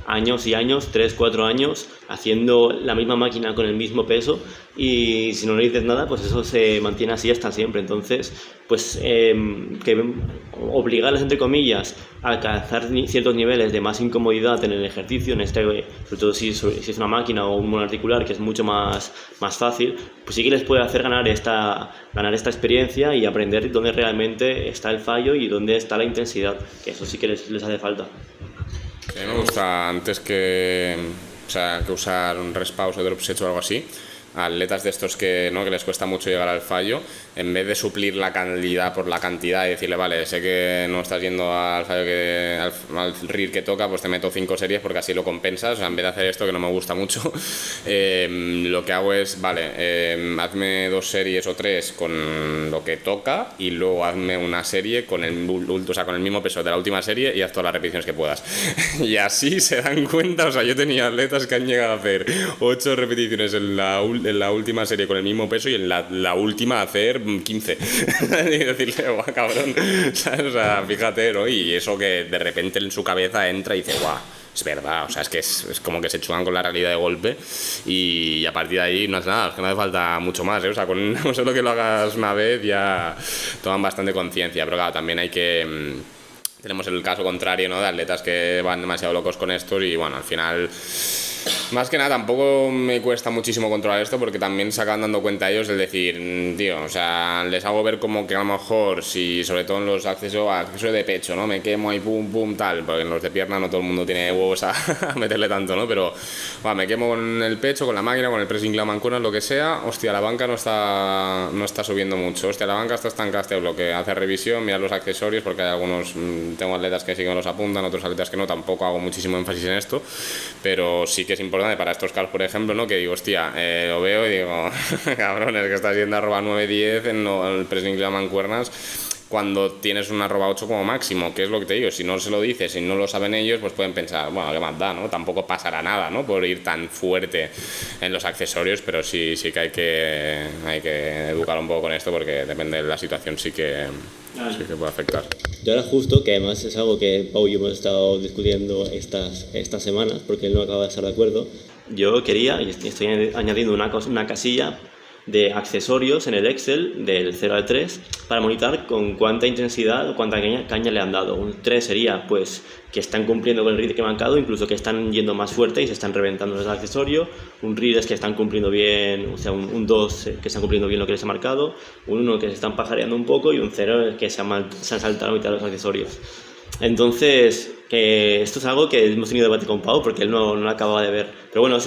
años y años, 3, 4 años, haciendo la misma máquina con el mismo peso, y si no le dices nada, pues eso se mantiene así hasta siempre. Entonces, pues que obligarles, entre comillas, a alcanzar ciertos niveles de más incomodidad en el ejercicio, sobre todo si es una máquina o un monoarticular, que es mucho más fácil, pues sí que les puede hacer ganar esta experiencia y aprender dónde realmente está el fallo y dónde está la intensidad, que eso sí que les hace falta. A mí me gusta, antes que usar un respawn o drop set o algo así, atletas de estos que les cuesta mucho llegar al fallo, en vez de suplir la calidad por la cantidad y decirle, vale, sé que no estás yendo al fallo al RIR que toca, pues te meto 5 series porque así lo compensas. O sea, en vez de hacer esto, que no me gusta mucho, lo que hago es, vale, hazme 2 series o 3 con lo que toca y luego hazme una serie con el mismo peso de la última serie y haz todas las repeticiones que puedas. Y así se dan cuenta. O sea, yo tenía atletas que han llegado a hacer 8 repeticiones en la última serie con el mismo peso y en la última a hacer 15. Y decirle, guau, cabrón, ¿sabes? O sea, fíjate, ¿no? Y eso que de repente en su cabeza entra y dice, guau, es verdad. O sea, es que es como que se chugan con la realidad de golpe, y a partir de ahí no hace nada, es que no hace falta mucho más, ¿eh? O sea, con solo que lo hagas una vez ya toman bastante conciencia. Pero claro, también hay que... tenemos el caso contrario, ¿no? De atletas que van demasiado locos con estos y, bueno, al final... Más que nada, tampoco me cuesta muchísimo controlar esto, porque también se acaban dando cuenta ellos del decir, tío, o sea, les hago ver como que a lo mejor, si sobre todo en los accesorios de pecho, ¿no? Me quemo ahí, pum, pum, tal, porque en los de pierna no todo el mundo tiene huevos a meterle tanto, ¿no? Pero, me quemo con el pecho, con la máquina, con el press incline mancuernas, lo que sea, hostia, la banca no está subiendo mucho, hostia, la banca está estancada este bloque, hace revisión, mira los accesorios, porque hay algunos, tengo atletas que sí que los apuntan, otros atletas que no, tampoco hago muchísimo énfasis en esto, pero sí que es importante para estos casos, por ejemplo, ¿no? Que digo, hostia, lo veo y digo, cabrón, es que estás yendo a robar 9-10 en el press incline mancuernas cuando tienes una arroba 8 como máximo, que es lo que te digo. Si no se lo dices, si no lo saben ellos, pues pueden pensar, bueno, qué más da, ¿no? Tampoco pasará nada, ¿no? Por ir tan fuerte en los accesorios, pero sí que hay que educar un poco con esto, porque depende de la situación, sí que puede afectar. Yo ahora justo, que además es algo que Pau y yo hemos estado discutiendo estas semanas, porque él no acaba de estar de acuerdo, yo quería, y estoy añadiendo una casilla de accesorios en el Excel del 0 al 3 para monitorar con cuánta intensidad o cuánta caña le han dado. Un 3 sería pues que están cumpliendo con el RIR que he marcado, incluso que están yendo más fuerte y se están reventando el accesorio. Un RIR es que están cumpliendo bien, o sea, un 2 que están cumpliendo bien lo que les he marcado, un 1 que se están pajareando un poco y un 0 es que se han saltado la mitad de los accesorios. Entonces, esto es algo que hemos tenido debate con Pau porque él no lo acababa de ver. Pero bueno,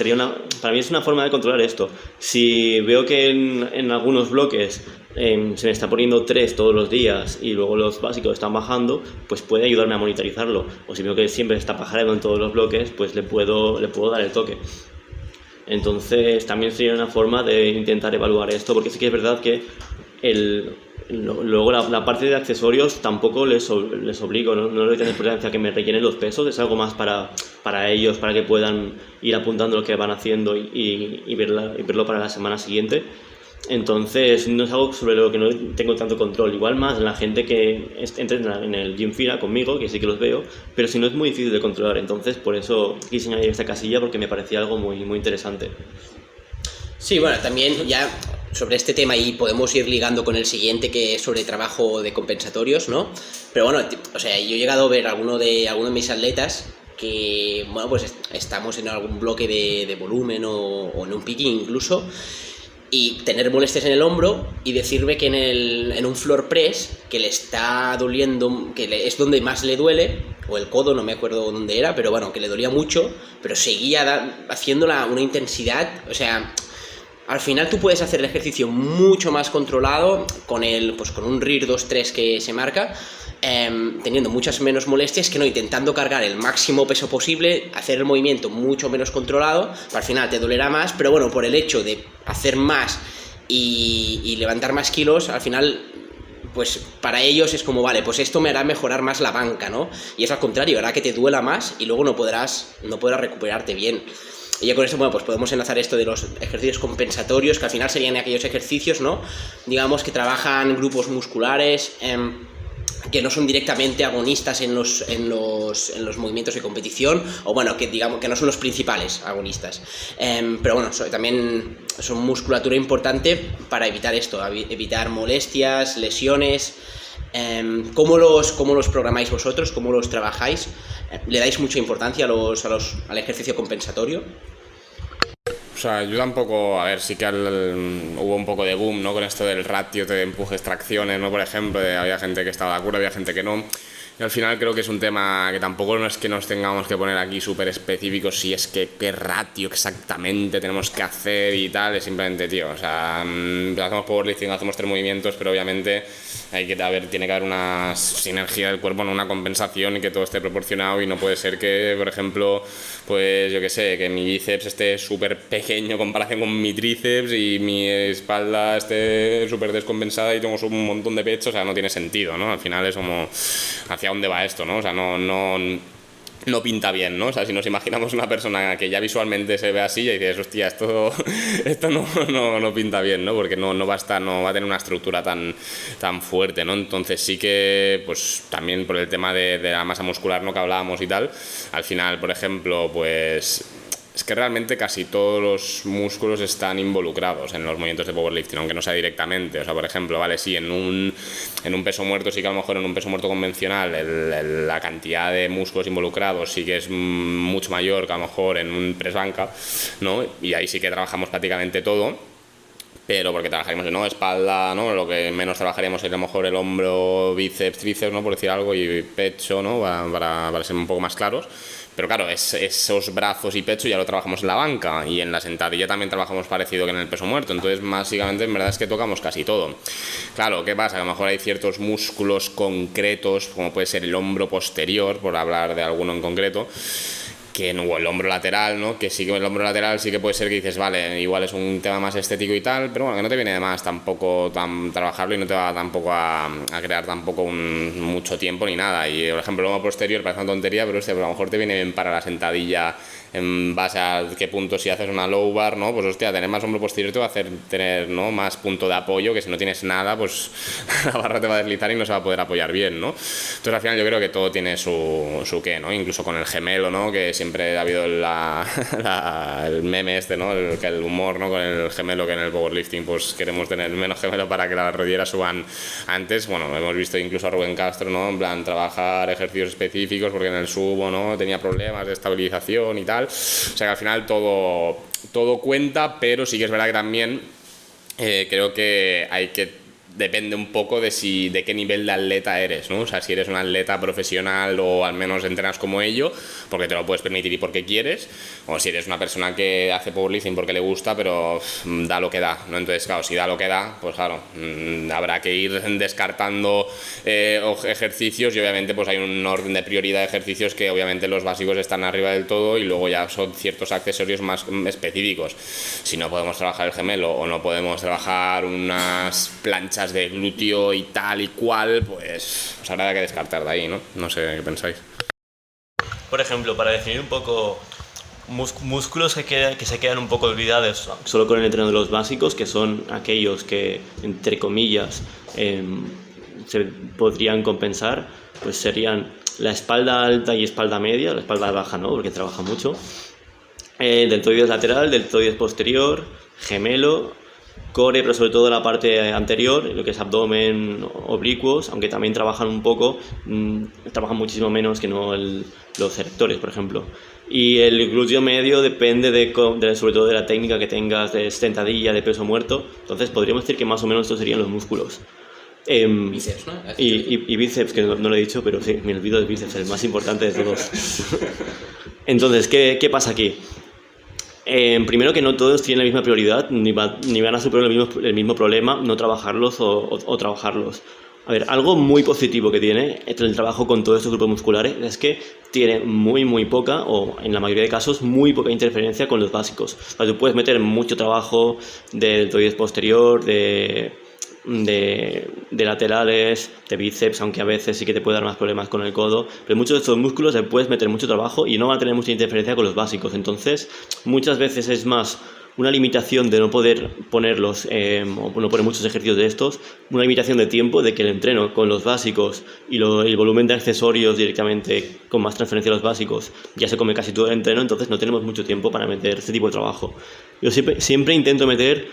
para mí es una forma de controlar esto. Si veo que en algunos bloques se me está poniendo 3 todos los días y luego los básicos están bajando, pues puede ayudarme a monitorizarlo. O si veo que siempre está pajareando en todos los bloques, pues le puedo dar el toque. Entonces también sería una forma de intentar evaluar esto, porque sí que es verdad que luego la parte de accesorios tampoco les obligo, no le tengo importancia que me rellenen los pesos, es algo más para ellos, para que puedan ir apuntando lo que van haciendo y verlo para la semana siguiente. Entonces no es algo sobre lo que no tengo tanto control, igual más la gente que entrena en el Gym Fira conmigo, que sí que los veo, pero si no es muy difícil de controlar. Entonces por eso quise añadir esta casilla, porque me parecía algo muy, muy interesante. Sí, bueno, también ya sobre este tema, y podemos ir ligando con el siguiente, que es sobre trabajo de compensatorios, ¿no? Pero bueno, o sea, yo he llegado a ver alguno de mis atletas que, bueno, pues estamos en algún bloque de volumen o en un picking incluso, y tener molestias en el hombro y decirme que en un floor press que le está doliendo, es donde más le duele, o el codo, no me acuerdo dónde era, pero bueno, que le dolía mucho, pero seguía haciéndola una intensidad, o sea, al final tú puedes hacer el ejercicio mucho más controlado con un RIR 2-3 que se marca, teniendo muchas menos molestias que no intentando cargar el máximo peso posible, hacer el movimiento mucho menos controlado, al final te dolerá más, pero bueno, por el hecho de hacer más y levantar más kilos, al final, pues para ellos es como, vale, pues esto me hará mejorar más la banca, ¿no? Y es al contrario, hará que te duela más y luego no podrás recuperarte bien. Y ya con esto, bueno, pues podemos enlazar esto de los ejercicios compensatorios, que al final serían aquellos ejercicios, ¿no? Digamos que trabajan grupos musculares, que no son directamente agonistas en los movimientos de competición, o bueno, que digamos que no son los principales agonistas, pero bueno, también son musculatura importante para evitar esto, evitar molestias, lesiones. ¿Cómo los programáis vosotros? ¿Cómo los trabajáis? ¿Le dais mucha importancia al ejercicio compensatorio? O sea, yo tampoco, a ver, sí que hubo un poco de boom, ¿no? Con esto del ratio de empujes, tracciones, ¿no? Por ejemplo, había gente que estaba de acuerdo, había gente que no. Y al final creo que es un tema que tampoco no es que nos tengamos que poner aquí súper específicos si es que qué ratio exactamente tenemos que hacer y tal, es simplemente, tío, o sea, hacemos powerlifting, hacemos 3 movimientos, pero obviamente tiene que haber una sinergia del cuerpo, ¿no? Una compensación y que todo esté proporcionado, y no puede ser que, por ejemplo, pues yo qué sé, que mi bíceps esté súper pequeño en comparación con mi tríceps y mi espalda esté súper descompensada y tengo un montón de pecho, o sea, no tiene sentido, ¿no? Al final es como hacia dónde va esto, ¿no? O sea, no pinta bien, ¿no? O sea, si nos imaginamos una persona que ya visualmente se ve así y dices, hostia, esto no pinta bien, ¿no? Porque no va a tener una estructura tan fuerte, ¿no? Entonces sí que, pues también por el tema de la masa muscular, ¿no? Que hablábamos y tal, al final, por ejemplo, pues es que realmente casi todos los músculos están involucrados en los movimientos de powerlifting, aunque no sea directamente. O sea, por ejemplo, vale, sí, en un peso muerto sí que a lo mejor en un peso muerto convencional la cantidad de músculos involucrados sí que es mucho mayor que a lo mejor en un press banca, ¿no? Y ahí sí que trabajamos prácticamente todo, pero porque trabajaremos en espalda, ¿no? Lo que menos trabajaríamos es a lo mejor el hombro, bíceps, tríceps, ¿no? Por decir algo, y pecho, ¿no? Para ser un poco más claros. Pero claro, esos brazos y pecho ya lo trabajamos en la banca, y en la sentadilla también trabajamos parecido que en el peso muerto. Entonces, básicamente, en verdad es que tocamos casi todo. Claro, ¿qué pasa? Que a lo mejor hay ciertos músculos concretos, como puede ser el hombro posterior, por hablar de alguno en concreto, o el hombro lateral, ¿no? Que sí que el hombro lateral sí que puede ser que dices, vale, igual es un tema más estético y tal, pero bueno, que no te viene de más tampoco trabajarlo y no te va tampoco a crear tampoco mucho tiempo ni nada. Y por ejemplo el hombro posterior parece una tontería, pero a lo mejor te viene bien para la sentadilla en base a qué punto, si haces una low bar, ¿no? Pues hostia, tener más hombro posterior te va a hacer tener, ¿no? Más punto de apoyo, que si no tienes nada, pues la barra te va a deslizar y no se va a poder apoyar bien, ¿no? Entonces al final yo creo que todo tiene su qué, ¿no? Incluso con el gemelo, ¿no? Que siempre ha habido el meme este, ¿no? El humor, ¿no? Con el gemelo, que en el powerlifting pues queremos tener menos gemelo para que las rodilleras suban antes. Bueno, hemos visto incluso a Rubén Castro, ¿no? En plan, trabajar ejercicios específicos porque en el subo, ¿no? Tenía problemas de estabilización y tal. O sea que al final todo cuenta, pero sí que es verdad que también creo que depende un poco de qué nivel de atleta eres, ¿no? O sea, si eres un atleta profesional o al menos entrenas como ello, porque te lo puedes permitir y porque quieres, o si eres una persona que hace powerlifting porque le gusta, pero da lo que da, ¿no? Entonces, claro, si da lo que da, pues claro, habrá que ir descartando ejercicios, y obviamente pues hay un orden de prioridad de ejercicios que obviamente los básicos están arriba del todo y luego ya son ciertos accesorios más específicos. Si no podemos trabajar el gemelo o no podemos trabajar unas planchas de glúteo y tal y cual, pues habrá que descartar de ahí, ¿no? No sé qué pensáis. Por ejemplo, para definir un poco músculos que se quedan un poco olvidados solo con el entreno de los básicos, que son aquellos que, entre comillas, se podrían compensar, pues serían la espalda alta y espalda media, la espalda baja no, porque trabaja mucho, deltoides lateral, deltoides posterior, gemelo, core, pero sobre todo la parte anterior, lo que es abdomen, oblicuos, aunque también trabajan un poco, trabajan muchísimo menos que no los erectores, por ejemplo. Y el glúteo medio depende sobre todo de la técnica que tengas de sentadilla, de peso muerto. Entonces podríamos decir que más o menos estos serían los músculos. Bíceps, ¿no? Y bíceps, que no lo he dicho, pero sí, me olvido del bíceps, el más importante de todos. Entonces, ¿qué pasa aquí? Primero, que no todos tienen la misma prioridad, ni van a superar el mismo problema, no trabajarlos o trabajarlos. A ver, algo muy positivo que tiene el trabajo con todos estos grupos musculares es que tiene muy poca, o en la mayoría de casos, muy poca interferencia con los básicos. O sea, tú puedes meter mucho trabajo de deltoides posterior, de laterales, de bíceps, aunque a veces sí que te puede dar más problemas con el codo, pero muchos de estos músculos le puedes meter mucho trabajo y no van a tener mucha interferencia con los básicos. Entonces, muchas veces es más una limitación de no poder ponerlos o no poner muchos ejercicios de estos, una limitación de tiempo, de que el entreno con los básicos y el volumen de accesorios directamente con más transferencia a los básicos ya se come casi todo el entreno, entonces no tenemos mucho tiempo para meter este tipo de trabajo. Yo siempre intento meter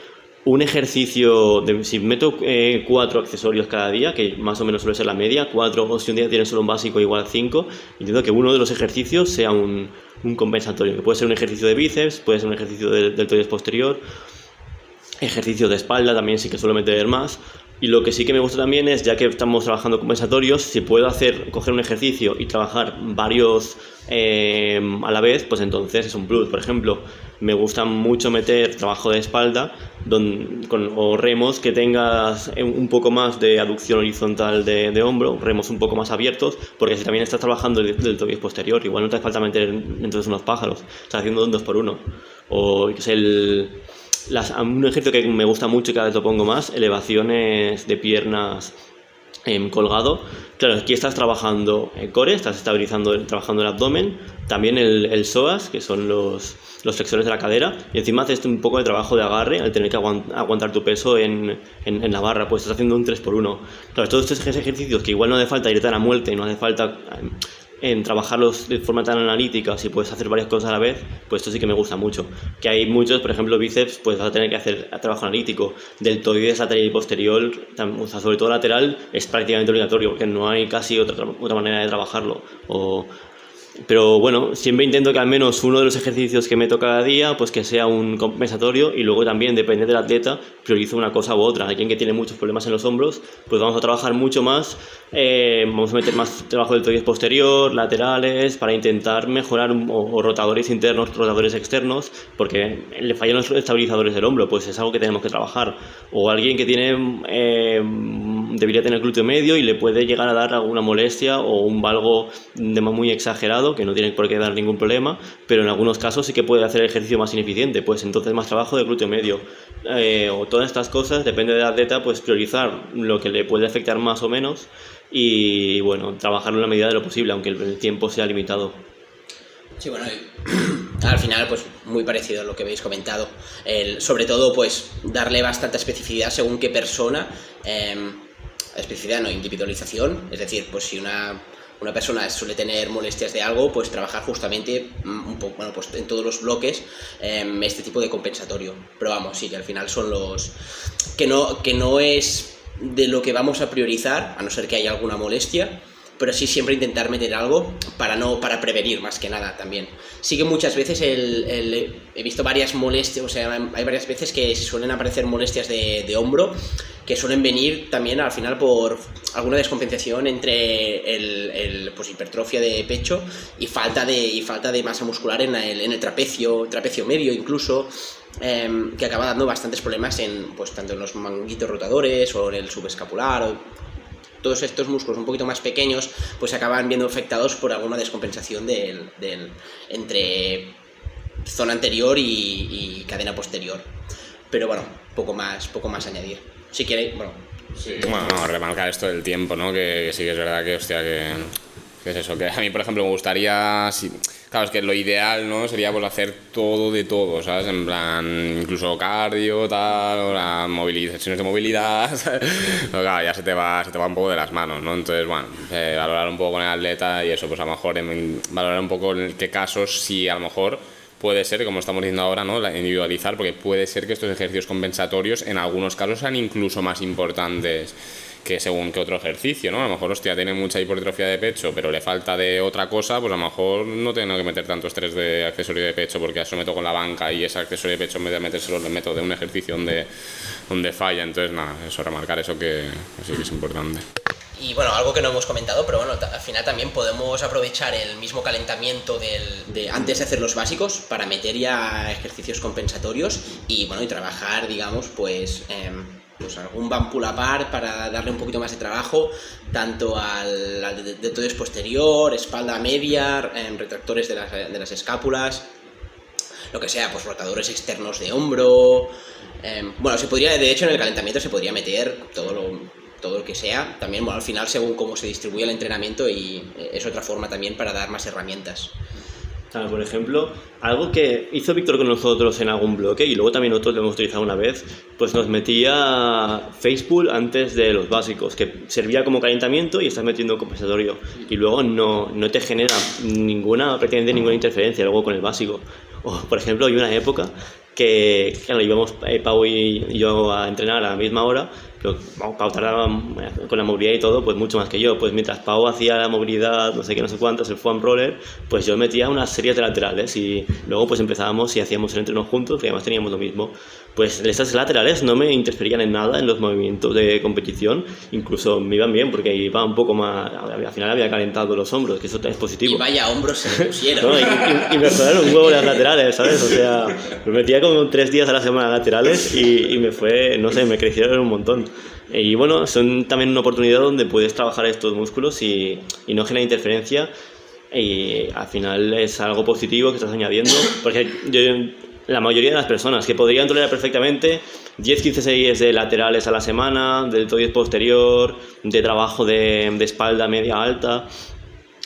un ejercicio, si meto 4 accesorios cada día, que más o menos suele ser la media, 4, o si un día tienes solo un básico igual a 5, intento que uno de los ejercicios sea un compensatorio, que puede ser un ejercicio de bíceps, puede ser un ejercicio del deltoides posterior, ejercicio de espalda también sí que suelo meter más. Y lo que sí que me gusta también es, ya que estamos trabajando compensatorios, si puedo coger un ejercicio y trabajar varios a la vez, pues entonces es un plus. Por ejemplo, me gusta mucho meter trabajo de espalda o remos que tengas un poco más de aducción horizontal de hombro, remos un poco más abiertos, porque si también estás trabajando el deltoides posterior, igual no te hace falta meter entonces unos pájaros, estás haciendo un 2x1. O un ejercicio que me gusta mucho y cada vez lo pongo más, elevaciones de piernas colgado. Claro, aquí estás trabajando el core, estás trabajando el abdomen, también el psoas, que son los flexores de la cadera, y encima haces un poco de trabajo de agarre al tener que aguantar tu peso en la barra, pues estás haciendo un 3x1. Claro, todos estos ejercicios que igual no hace falta ir tan a muerte y no hace falta en trabajarlos de forma tan analítica, si puedes hacer varias cosas a la vez, pues esto sí que me gusta mucho. Que hay muchos, por ejemplo, bíceps, pues vas a tener que hacer trabajo analítico. Deltoides lateral y posterior, o sea, sobre todo lateral, es prácticamente obligatorio, porque no hay casi otra manera de trabajarlo. Pero bueno, siempre intento que al menos uno de los ejercicios que meto cada día, pues que sea un compensatorio, y luego también, depende del atleta, priorizo una cosa u otra. Alguien que tiene muchos problemas en los hombros, pues vamos a trabajar mucho más, vamos a meter más trabajo del deltoides posterior, laterales, para intentar mejorar, o rotadores internos, rotadores externos, porque le fallan los estabilizadores del hombro, pues es algo que tenemos que trabajar. O alguien que debería tener glúteo medio y le puede llegar a dar alguna molestia o un valgo muy exagerado, que no tiene por qué dar ningún problema, pero en algunos casos sí que puede hacer el ejercicio más ineficiente, pues entonces más trabajo de glúteo medio. O todas estas cosas, depende del atleta, pues priorizar lo que le puede afectar más o menos y bueno, trabajarlo en la medida de lo posible, aunque el tiempo sea limitado. Sí, bueno, al final pues muy parecido a lo que habéis comentado, sobre todo pues darle bastante especificidad según qué persona, especificidad no, individualización, es decir, pues si una persona suele tener molestias de algo, pues trabajar justamente un poco, bueno, pues en todos los bloques este tipo de compensatorio. Pero vamos, sí, que al final son los que no es de lo que vamos a priorizar, a no ser que haya alguna molestia, pero sí siempre intentar meter algo para prevenir más que nada también. Sí que muchas veces he visto varias molestias, o sea, hay varias veces que suelen aparecer molestias de hombro, que suelen venir también al final por alguna descompensación entre pues hipertrofia de pecho y falta de masa muscular en el trapecio medio incluso, que acaba dando bastantes problemas pues tanto en los manguitos rotadores o en el subescapular, o todos estos músculos un poquito más pequeños, pues se acaban viendo afectados por alguna descompensación entre zona anterior y cadena posterior. Pero bueno, poco más añadir. Si queréis, bueno. Sí. Bueno, remarcar esto del tiempo, ¿no? Que sí que es verdad que, hostia, que es eso. Que a mí, por ejemplo, me gustaría... Claro, es que lo ideal, ¿no? Sería pues hacer todo de todo, ¿sabes? En plan, incluso cardio, tal, o la sesiones de movilidad, ¿sabes? Pero claro, ya se te va un poco de las manos, ¿no? Entonces, bueno, valorar un poco con el atleta y eso, pues a lo mejor valorar un poco en qué casos, si a lo mejor puede ser, como estamos diciendo ahora, ¿no? Individualizar, porque puede ser que estos ejercicios compensatorios en algunos casos sean incluso más importantes que según que otro ejercicio, ¿no? A lo mejor, hostia, tiene mucha hipertrofia de pecho, pero le falta de otra cosa, pues a lo mejor no tengo que meter tanto estrés de accesorio de pecho porque eso meto con la banca y ese accesorio de pecho en vez de metérselo le meto de un ejercicio donde falla. Entonces, nada, eso, remarcar eso que sí que es importante. Y bueno, algo que no hemos comentado, pero bueno, al final también podemos aprovechar el mismo calentamiento de antes de hacer los básicos para meter ya ejercicios compensatorios y bueno, y trabajar, digamos, pues algún bump pull apart para darle un poquito más de trabajo, tanto al deltoides posterior, espalda media, retractores de las escápulas, lo que sea, pues rotadores externos de hombro. Bueno, se podría, de hecho, en el calentamiento se podría meter todo lo que sea, también bueno, al final según cómo se distribuye el entrenamiento y es otra forma también para dar más herramientas. Claro, por ejemplo, algo que hizo Víctor con nosotros en algún bloque y luego también nosotros lo hemos utilizado una vez, pues nos metía Facebook antes de los básicos, que servía como calentamiento y estás metiendo compensatorio y luego no te genera prácticamente ninguna interferencia luego con el básico. O, por ejemplo, hay una época que claro, íbamos Pau y yo a entrenar a la misma hora, pero Pau tardaba con la movilidad y todo pues mucho más que yo, pues mientras Pau hacía la movilidad no sé qué, no sé cuántas, el foam roller, pues yo metía unas series de laterales y luego pues empezábamos y hacíamos el entreno juntos, que además teníamos lo mismo. Pues estas laterales no me interferían en nada en los movimientos de competición, incluso me iban bien porque iba un poco más, al final había calentado los hombros, que eso es positivo. Y vaya hombros se le pusieron. ¿No? Y mejoraron un huevo las laterales, ¿sabes? O sea, me metía como 3 días a la semana laterales y me fue, no sé, me crecieron un montón. Y bueno, son también una oportunidad donde puedes trabajar estos músculos y no genera interferencia y al final es algo positivo que estás añadiendo, porque la mayoría de las personas que podrían tolerar perfectamente 10-15 series de laterales a la semana, del deltoides posterior, de trabajo de espalda media alta,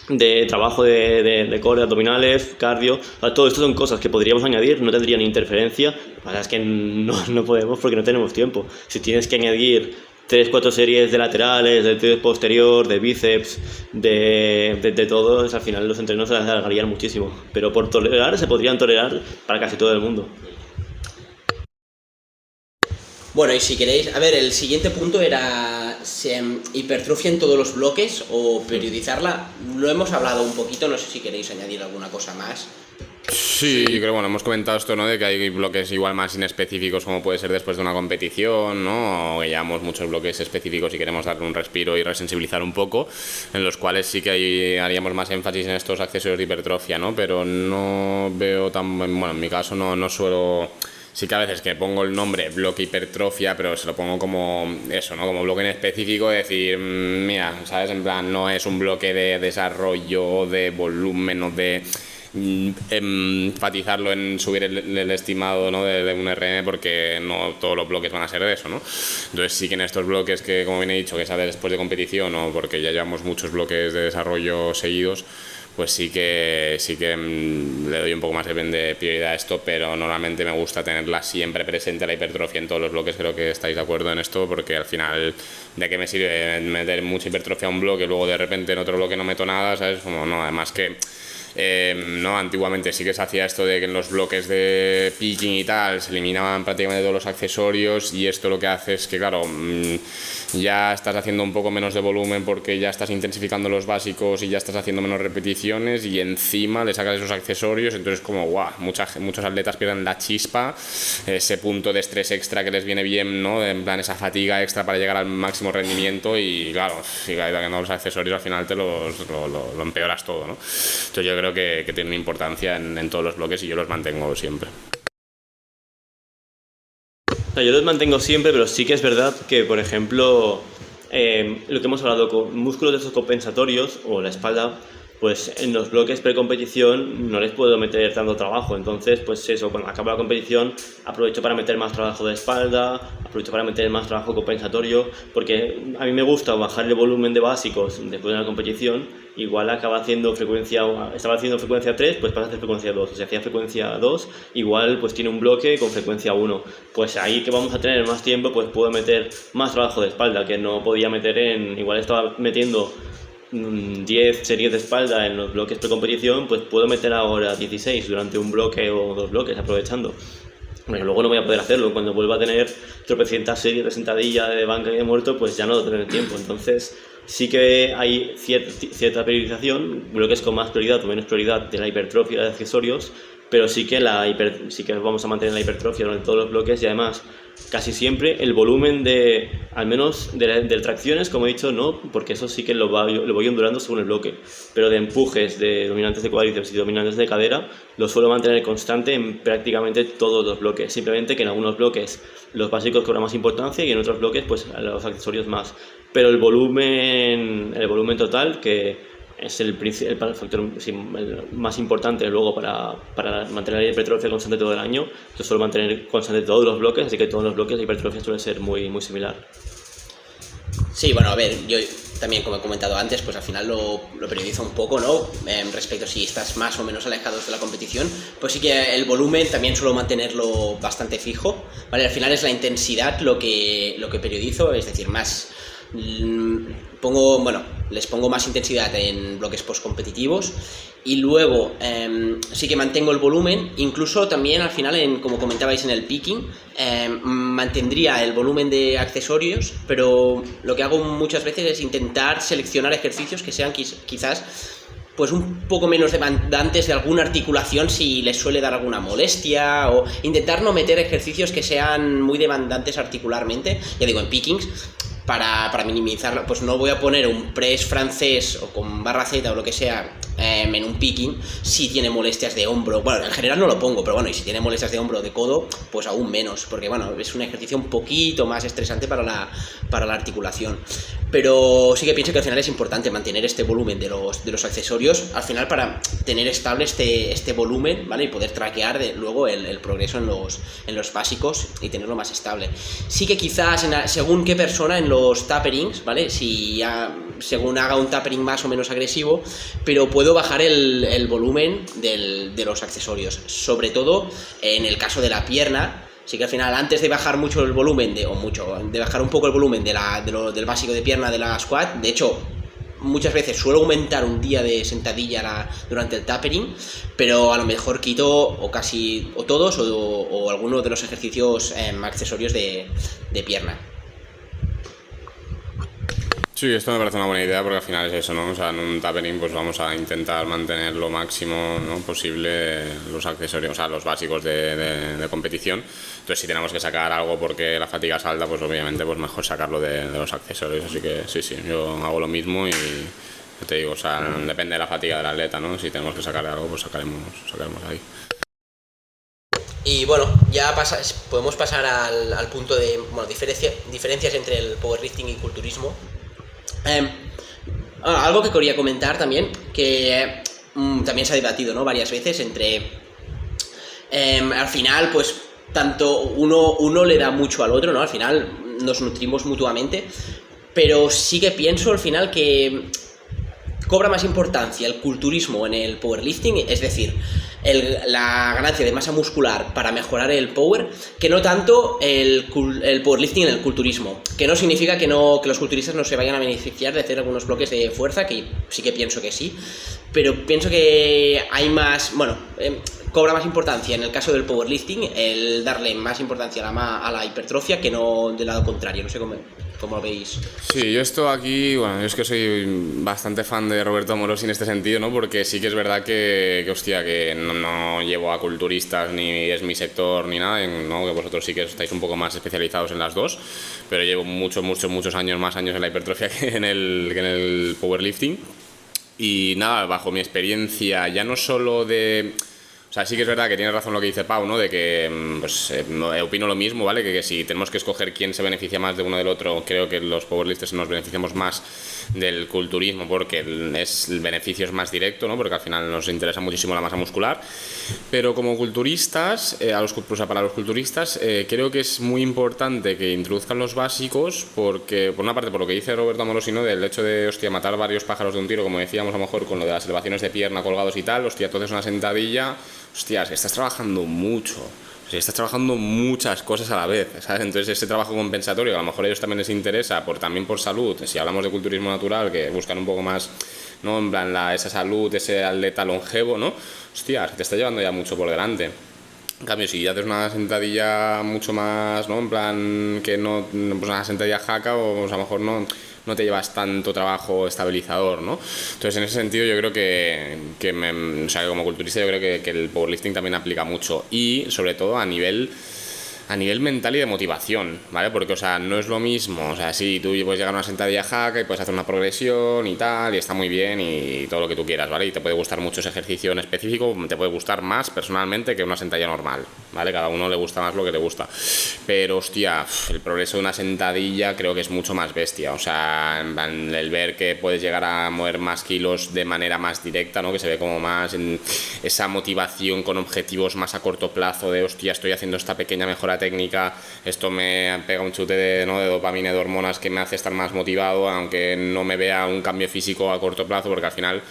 de trabajo de core, abdominales, cardio, todo esto son cosas que podríamos añadir, no tendrían interferencia. Lo que pasa es que no podemos porque no tenemos tiempo. Si tienes que añadir 3-4 series de laterales, de deltoides posterior, de bíceps, de todo, al final los entrenos se alargarían muchísimo. Pero por tolerar, se podrían tolerar para casi todo el mundo. Bueno, y si queréis, a ver, el siguiente punto era hipertrofia en todos los bloques o periodizarla. Lo hemos hablado un poquito, no sé si queréis añadir alguna cosa más. Sí, yo creo, bueno, hemos comentado esto, ¿no? De que hay bloques igual más inespecíficos como puede ser después de una competición, ¿no? O que llevamos muchos bloques específicos y queremos darle un respiro y resensibilizar un poco, en los cuales sí que haríamos más énfasis en estos accesorios de hipertrofia, ¿no? Pero no veo tan, bueno, en mi caso no suelo. Sí que a veces que pongo el nombre bloque hipertrofia, pero se lo pongo como eso, ¿no? Como bloque en específico, de decir, mira, ¿sabes? En plan, no es un bloque de desarrollo, de volumen o de enfatizarlo en subir el estimado, ¿no? de un RM, porque no todos los bloques van a ser de eso, ¿no? Entonces sí que en estos bloques que, como bien he dicho, que sale después de competición o porque ya llevamos muchos bloques de desarrollo seguidos, pues sí que le doy un poco más de prioridad a esto, pero normalmente me gusta tenerla siempre presente la hipertrofia en todos los bloques. Creo que estáis de acuerdo en esto, porque al final, ¿de qué me sirve meter mucha hipertrofia a un bloque y luego de repente en otro bloque no meto nada? ¿Sabes? Como no, además que no, antiguamente sí que se hacía esto de que en los bloques de picking y tal se eliminaban prácticamente todos los accesorios, y esto lo que hace es que, claro, ya estás haciendo un poco menos de volumen porque ya estás intensificando los básicos y ya estás haciendo menos repeticiones, y encima le sacas esos accesorios, entonces como guau, muchos atletas pierden la chispa, ese punto de estrés extra que les viene bien, ¿no? En plan, esa fatiga extra para llegar al máximo rendimiento, y claro, si quitando los accesorios al final te lo empeoras todo, ¿no? Entonces yo creo que tienen importancia en todos los bloques y yo los mantengo siempre. Yo los mantengo siempre, pero sí que es verdad que, por ejemplo, lo que hemos hablado con músculos de esos compensatorios o la espalda, pues en los bloques precompetición no les puedo meter tanto trabajo. Entonces, pues eso, cuando acaba la competición aprovecho para meter más trabajo de espalda, aprovecho para meter más trabajo compensatorio, porque a mí me gusta bajar el volumen de básicos después de la competición. Igual estaba haciendo frecuencia 3, pues pasa a hacer frecuencia 2. Si hacía frecuencia 2, igual pues tiene un bloque con frecuencia 1. Pues ahí que vamos a tener más tiempo, pues puedo meter más trabajo de espalda, que no podía meter igual estaba metiendo 10 series de espalda en los bloques precompetición, pues puedo meter ahora 16 durante un bloque o 2 bloques, aprovechando. Bueno, luego no voy a poder hacerlo. Cuando vuelva a tener tropecientas series de sentadilla, de banca y de muerto, pues ya no tendré tiempo. Entonces, sí que hay cierta priorización, bloques con más prioridad o menos prioridad de la hipertrofia de accesorios, pero sí que vamos a mantener la hipertrofia durante todos los bloques y además casi siempre el volumen al menos de tracciones, como he dicho, no, porque eso sí que lo voy ondulando según el bloque, pero de empujes, de dominantes de cuádriceps y dominantes de cadera, lo suelo mantener constante en prácticamente todos los bloques, simplemente que en algunos bloques los básicos cobran más importancia y en otros bloques pues los accesorios más, pero el volumen total, que es el factor el más importante luego para mantener la hipertrofia constante todo el año. Yo suelo mantener constante todos los bloques, así que todos los bloques de hipertrofia suelen ser muy, muy similar. Sí, bueno, a ver, yo también, como he comentado antes, pues al final lo periodizo un poco, ¿no? Respecto a si estás más o menos alejados de la competición, pues sí que el volumen también suelo mantenerlo bastante fijo, ¿vale? Al final es la intensidad lo que periodizo, es decir, más... les pongo más intensidad en bloques postcompetitivos y luego sí que mantengo el volumen, incluso también al final, como comentabais en el picking, mantendría el volumen de accesorios, pero lo que hago muchas veces es intentar seleccionar ejercicios que sean quizás pues un poco menos demandantes de alguna articulación si les suele dar alguna molestia, o intentar no meter ejercicios que sean muy demandantes articularmente, ya digo, en pickings, para minimizarlo. Pues no voy a poner un press francés o con barra Z o lo que sea en un picking si tiene molestias de hombro. Bueno, en general no lo pongo, pero bueno, y si tiene molestias de hombro o de codo, pues aún menos, porque bueno, es un ejercicio un poquito más estresante para la articulación. Pero sí que pienso que al final es importante mantener este volumen de los accesorios, al final para tener estable este volumen, ¿vale? Y poder traquear luego el progreso en los básicos y tenerlo más estable. Sí que quizás, según qué persona, en los taperings, ¿vale? Según haga un tapering más o menos agresivo, pero puedo bajar el volumen de los accesorios, sobre todo en el caso de la pierna. Así que al final, antes de bajar mucho el volumen, de bajar un poco el volumen del básico de pierna de la squat, de hecho, muchas veces suelo aumentar un día de sentadilla durante el tapering, pero a lo mejor quito o todos o algunos de los ejercicios accesorios de pierna. Sí, esto me parece una buena idea porque al final es eso, ¿no? O sea, en un tapering pues vamos a intentar mantener lo máximo, ¿no?, posible los accesorios, o sea, los básicos de competición. Entonces, si tenemos que sacar algo porque la fatiga es alta, pues obviamente pues mejor sacarlo de los accesorios. Así que sí, yo hago lo mismo y te digo, o sea, depende de la fatiga del atleta, ¿no? Si tenemos que sacarle algo, pues sacaremos ahí. Y bueno, ya podemos pasar al punto de diferencias entre el powerlifting y culturismo. Algo que quería comentar también, que también se ha debatido, ¿no?, varias veces entre al final pues tanto uno le da mucho al otro, ¿no? Al final nos nutrimos mutuamente, pero sí que pienso al final que cobra más importancia el culturismo en el powerlifting, es decir, la ganancia de masa muscular para mejorar el power, que no tanto el powerlifting en el culturismo, que no significa que los culturistas no se vayan a beneficiar de hacer algunos bloques de fuerza, que sí que pienso que sí, pero pienso que hay más, cobra más importancia en el caso del powerlifting el darle más importancia a la hipertrofia que no del lado contrario. No sé cómo lo veis. Sí, yo esto aquí, bueno, yo es que soy bastante fan de Roberto Amorosi en este sentido, ¿no? Porque sí que es verdad que hostia, que no llevo a culturistas ni es mi sector ni nada, ¿no? Que vosotros sí que estáis un poco más especializados en las dos, pero llevo muchos años en la hipertrofia que en el powerlifting. Y nada, bajo mi experiencia, ya no solo de... O sea, sí que es verdad que tiene razón lo que dice Pau, ¿no? De que, pues, opino lo mismo, ¿vale? Que si tenemos que escoger quién se beneficia más de uno del otro, creo que los powerlifters nos beneficiamos más del culturismo porque el beneficio es más directo, ¿no? Porque al final nos interesa muchísimo la masa muscular. Pero como culturistas, para los culturistas, creo que es muy importante que introduzcan los básicos porque, por una parte, por lo que dice Roberto Amorosi, ¿no?, del hecho de, hostia, matar varios pájaros de un tiro, como decíamos a lo mejor con lo de las elevaciones de pierna colgados y tal, hostia, entonces una sentadilla... Hostias, estás trabajando mucho, o sea, estás trabajando muchas cosas a la vez, ¿sabes? Entonces ese trabajo compensatorio, a lo mejor a ellos también les interesa, también por salud, si hablamos de culturismo natural, que buscan un poco más, ¿no?, en plan esa salud, ese atleta longevo, ¿no? Hostias, te está llevando ya mucho por delante. En cambio, si haces una sentadilla mucho más, ¿no? En plan, que no, pues una sentadilla jaca, o pues a lo mejor no te llevas tanto trabajo estabilizador, ¿no? Entonces, en ese sentido, yo creo o sea, que como culturista, yo creo que el powerlifting también aplica mucho. Y, sobre todo, a nivel mental y de motivación, ¿vale? Porque, o sea, no es lo mismo, o sea, sí, tú puedes llegar a una sentadilla jaca y puedes hacer una progresión y tal, y está muy bien y todo lo que tú quieras, ¿vale? Y te puede gustar mucho ese ejercicio en específico, te puede gustar más personalmente que una sentadilla normal, ¿vale? Cada uno le gusta más lo que te gusta. Pero, hostia, el progreso de una sentadilla creo que es mucho más bestia, o sea, el ver que puedes llegar a mover más kilos de manera más directa, ¿no? Que se ve como más en esa motivación con objetivos más a corto plazo de, hostia, estoy haciendo esta pequeña mejora técnica, esto me pega un chute de dopamina y de hormonas que me hace estar más motivado, aunque no me vea un cambio físico a corto plazo, porque al final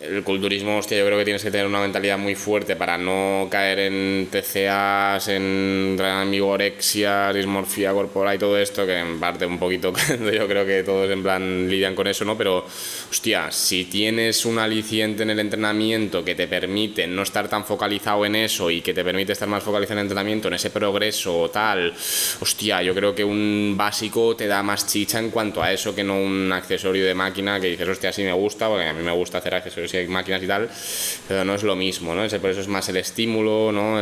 el culturismo, hostia, yo creo que tienes que tener una mentalidad muy fuerte para no caer en TCAs, en vigorexia, dismorfia corporal y todo esto, que en parte un poquito yo creo que todos en plan lidian con eso, ¿no? Pero, hostia, si tienes un aliciente en el entrenamiento que te permite no estar tan focalizado en eso y que te permite estar más focalizado en el entrenamiento, en ese progreso o tal, hostia, yo creo que un básico te da más chicha en cuanto a eso que no un accesorio de máquina que dices, hostia, sí me gusta, porque a mí me gusta hacer accesorios y máquinas y tal, pero no es lo mismo, ¿no? Por eso es más el estímulo, ¿no?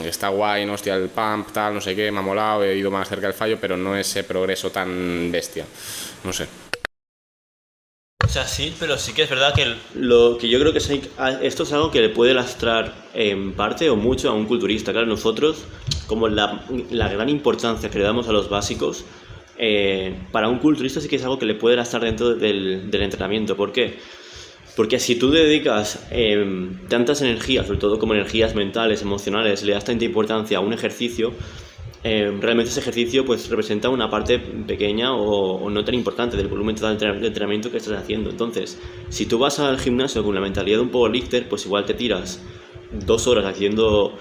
Está guay, ¿no? Hostia, el pump, tal, no sé qué, me ha molado, he ido más cerca del fallo, pero no ese progreso tan bestia, no sé. O sea, sí, pero sí que es verdad que lo que yo creo que esto es algo que le puede lastrar en parte o mucho a un culturista. Claro, nosotros, como la gran importancia que le damos a los básicos, para un culturista sí que es algo que le puede lastrar dentro del entrenamiento. ¿Por qué? Porque si tú dedicas tantas energías, sobre todo como energías mentales, emocionales, le das tanta importancia a un ejercicio, realmente ese ejercicio pues representa una parte pequeña o no tan importante del volumen total de entrenamiento que estás haciendo. Entonces, si tú vas al gimnasio con la mentalidad de un powerlifter, pues igual te tiras 2 horas haciendo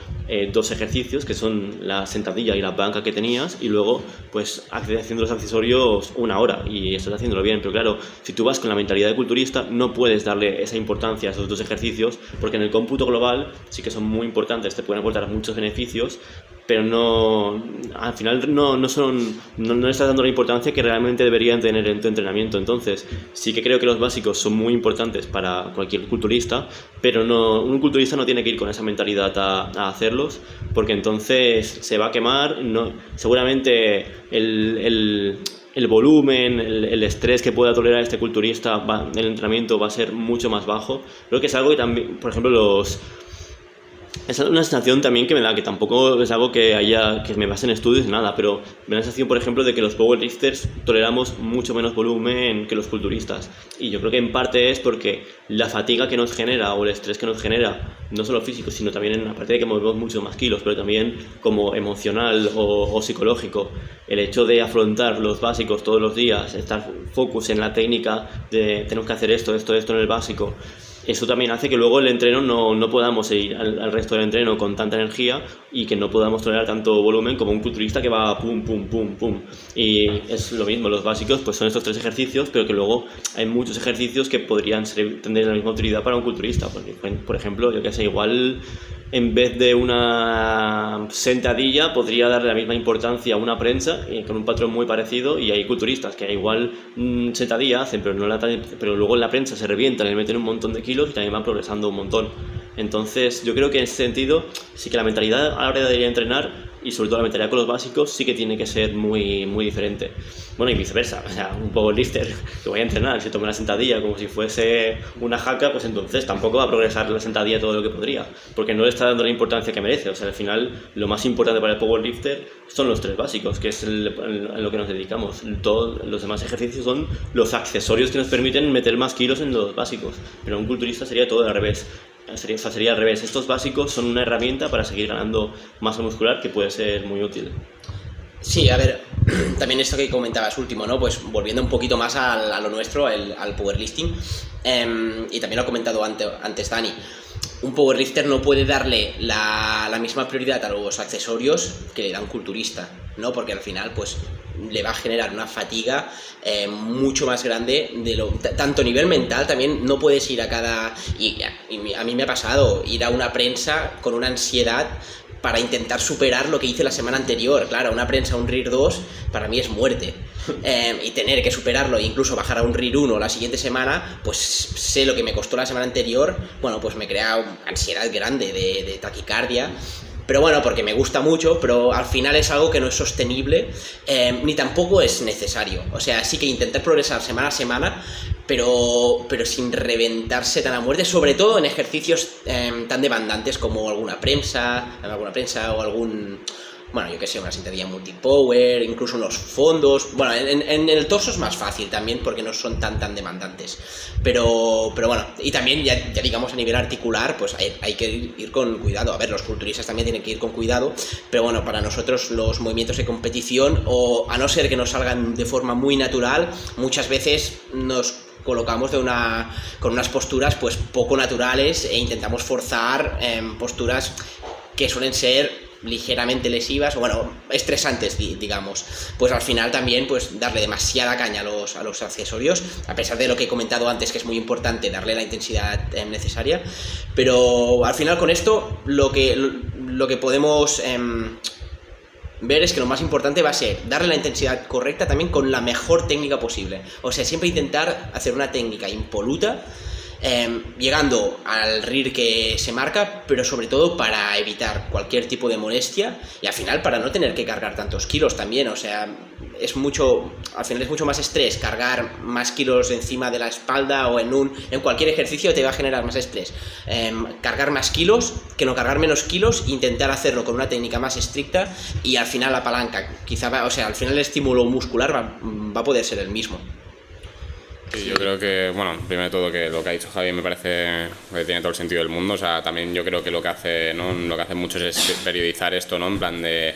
2 ejercicios, que son la sentadilla y la banca que tenías, y luego pues haciendo los accesorios 1 hora y estás haciéndolo bien. Pero claro, si tú vas con la mentalidad de culturista, no puedes darle esa importancia a esos 2 ejercicios, porque en el cómputo global sí que son muy importantes, te pueden aportar muchos beneficios, pero no, al final no le estás dando la importancia que realmente deberían tener en tu entrenamiento. Entonces, sí que creo que los básicos son muy importantes para cualquier culturista, pero un culturista no tiene que ir con esa mentalidad a hacerlos, porque entonces se va a quemar, seguramente el volumen, el estrés que pueda tolerar este culturista en el entrenamiento va a ser mucho más bajo. Creo que es algo que también, por ejemplo, es una sensación también que me da, que tampoco es algo que me base en estudios ni nada, pero me da la sensación, por ejemplo, de que los powerlifters toleramos mucho menos volumen que los culturistas. Y yo creo que en parte es porque la fatiga que nos genera o el estrés que nos genera, no solo físico, sino también aparte de que movemos mucho más kilos, pero también como emocional o psicológico, el hecho de afrontar los básicos todos los días, estar focus en la técnica de tenemos que hacer esto en el básico, eso también hace que luego el entreno no podamos ir al resto del entreno con tanta energía y que no podamos tolerar tanto volumen como un culturista que va pum, pum, pum, pum. Y es lo mismo, los básicos pues son estos 3 ejercicios, pero que luego hay muchos ejercicios que podrían tener la misma utilidad para un culturista. Porque, por ejemplo, yo que sé, igual en vez de una sentadilla podría darle la misma importancia a una prensa con un patrón muy parecido, y hay culturistas que igual sentadilla hacen, pero luego en la prensa se revientan, le meten un montón de kilos y también van progresando un montón. Entonces yo creo que en ese sentido sí que la mentalidad a la hora de ir a entrenar, y sobre todo la mentalidad con los básicos, sí que tiene que ser muy, muy diferente. Bueno, y viceversa, o sea, un powerlifter que vaya a entrenar, si toma una sentadilla como si fuese una jaca, pues entonces tampoco va a progresar la sentadilla todo lo que podría, porque no le está dando la importancia que merece. O sea, al final lo más importante para el powerlifter son los 3 básicos, que es a lo que nos dedicamos. Todos los demás ejercicios son los accesorios que nos permiten meter más kilos en los básicos, pero un culturista sería todo al revés. Sería al revés. Estos básicos son una herramienta para seguir ganando masa muscular que puede ser muy útil. Sí, a ver, también esto que comentabas último, ¿no? Pues volviendo un poquito más a lo nuestro, al powerlifting, y también lo ha comentado antes Dani, un powerlifter no puede darle la misma prioridad a los accesorios que le da un culturista, ¿no? Porque al final, pues le va a generar una fatiga mucho más grande, tanto a nivel mental. También no puedes ir y a mí me ha pasado ir a una prensa con una ansiedad para intentar superar lo que hice la semana anterior. Claro, una prensa, un RIR 2, para mí es muerte. Y tener que superarlo e incluso bajar a un RIR 1 la siguiente semana, pues sé lo que me costó la semana anterior, bueno, pues me crea ansiedad grande de taquicardia. Pero bueno, porque me gusta mucho, pero al final es algo que no es sostenible, ni tampoco es necesario. O sea, sí que intentar progresar semana a semana, pero sin reventarse tan a muerte, sobre todo en ejercicios tan demandantes como alguna prensa o algún... Bueno, yo que sé, una sentadilla multipower, incluso unos fondos. Bueno, en el torso es más fácil también porque no son tan demandantes. Pero bueno, y también ya digamos a nivel articular, pues hay que ir con cuidado. A ver, los culturistas también tienen que ir con cuidado, pero bueno, para nosotros los movimientos de competición, o a no ser que nos salgan de forma muy natural, muchas veces nos colocamos con unas posturas pues poco naturales e intentamos forzar posturas que suelen ser ligeramente lesivas o bueno, estresantes, digamos. Pues al final también pues darle demasiada caña a los accesorios, a pesar de lo que he comentado antes, que es muy importante darle la intensidad necesaria, pero al final con esto lo que podemos ver es que lo más importante va a ser darle la intensidad correcta también con la mejor técnica posible. O sea, siempre intentar hacer una técnica impoluta, llegando al RIR que se marca, pero sobre todo para evitar cualquier tipo de molestia y al final para no tener que cargar tantos kilos también. O sea, al final es mucho más estrés cargar más kilos encima de la espalda, o en cualquier ejercicio te va a generar más estrés cargar más kilos que no cargar menos kilos, intentar hacerlo con una técnica más estricta y al final la palanca o sea, al final el estímulo muscular va a poder ser el mismo. Sí, yo creo que, bueno, primero de todo, que lo que ha dicho Javi me parece que tiene todo el sentido del mundo. O sea, también yo creo que lo que hace muchos es periodizar esto, ¿no? En plan de...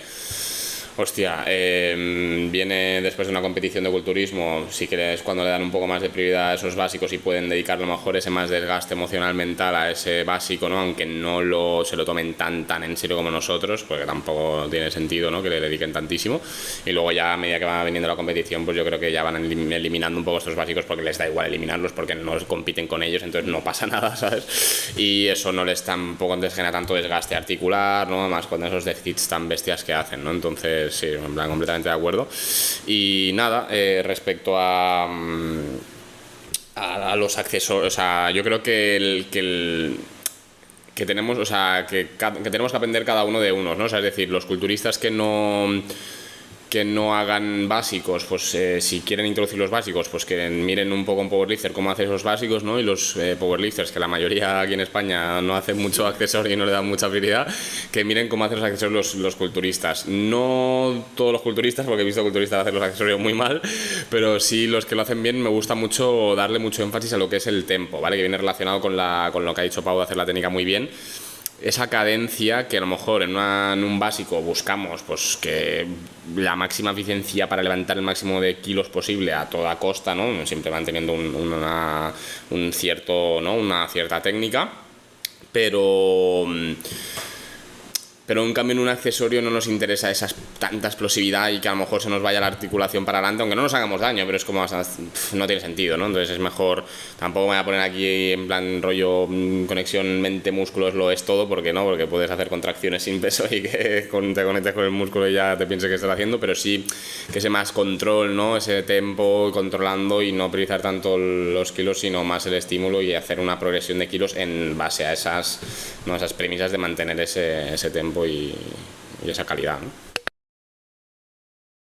Hostia, viene después de una competición de culturismo, sí que es cuando le dan un poco más de prioridad a esos básicos y pueden dedicar a lo mejor ese más desgaste emocional mental a ese básico, ¿no? Aunque no se lo tomen tan en serio como nosotros, porque tampoco tiene sentido, ¿no? Que le dediquen tantísimo. Y luego ya a medida que va viniendo la competición, pues yo creo que ya van eliminando un poco estos básicos porque les da igual eliminarlos, porque no compiten con ellos, entonces no pasa nada, ¿sabes? Y eso no les tampoco les genera tanto desgaste articular, ¿no? Además con esos déficits tan bestias que hacen, ¿no? Entonces sí, en plan, completamente de acuerdo. Y nada, respecto a los accesorios, o sea, yo creo que tenemos, o sea, que tenemos que aprender cada uno de unos, ¿no? O sea, es decir, los culturistas que no hagan básicos, pues si quieren introducir los básicos, pues que miren un poco en powerlifter cómo hace esos básicos, ¿no? Y los powerlifters, que la mayoría aquí en España no hacen mucho accesorio y no le dan mucha prioridad, que miren cómo hacen los accesorios los culturistas. No todos los culturistas, porque he visto culturistas hacer los accesorios muy mal, pero sí los que lo hacen bien. Me gusta mucho darle mucho énfasis a lo que es el tempo, ¿vale? Que viene relacionado con lo que ha dicho Pau de hacer la técnica muy bien. Esa cadencia que a lo mejor en un básico buscamos pues que la máxima eficiencia para levantar el máximo de kilos posible a toda costa, ¿no? Siempre manteniendo una cierta técnica, pero en cambio en un accesorio no nos interesa tanta explosividad y que a lo mejor se nos vaya la articulación para adelante, aunque no nos hagamos daño, pero es como no tiene sentido, ¿no? Entonces es mejor, tampoco me voy a poner aquí en plan rollo conexión mente-músculo lo es todo, porque puedes hacer contracciones sin peso y que te conectes con el músculo y ya te pienses que estás haciendo, pero sí que ese más control, ¿no? Ese tempo controlando y no priorizar tanto los kilos, sino más el estímulo y hacer una progresión de kilos en base a esas premisas de mantener ese tempo y esa calidad, ¿no?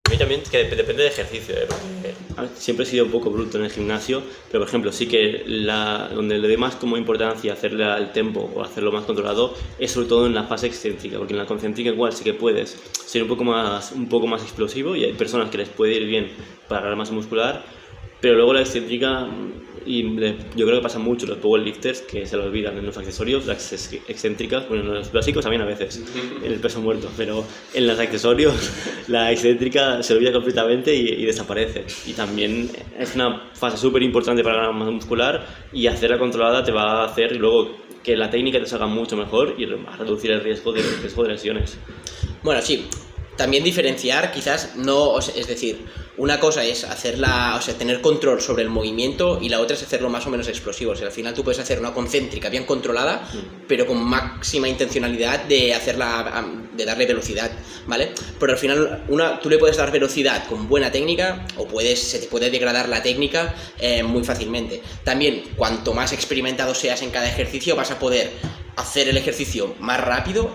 A mí también que depende de ejercicio, porque siempre he sido un poco bruto en el gimnasio, pero por ejemplo sí que donde le doy más como importancia a hacerle al tempo o hacerlo más controlado es sobre todo en la fase excéntrica, porque en la concéntrica igual sí que puedes ser un poco más explosivo y hay personas que les puede ir bien para ganar masa muscular, pero luego la excéntrica, y yo creo que pasa mucho los powerlifters que se lo olvidan en los accesorios, las excéntricas, bueno, en los básicos también a veces, en el peso muerto, pero en los accesorios la excéntrica se olvida completamente y desaparece. Y también es una fase súper importante para ganar masa muscular, y hacerla controlada te va a hacer luego que la técnica te salga mucho mejor y a reducir el riesgo de lesiones. Bueno, sí. también diferenciar, quizás no, o sea, es decir, una cosa es hacerla, o sea, tener control sobre el movimiento y la otra es hacerlo más o menos explosivo. O sea, al final tú puedes hacer una concéntrica bien controlada, pero con máxima intencionalidad de hacerla, de darle velocidad, ¿vale? Pero al final tú le puedes dar velocidad con buena técnica o se te puede degradar la técnica muy fácilmente. También, cuanto más experimentado seas en cada ejercicio, vas a poder hacer el ejercicio más rápido,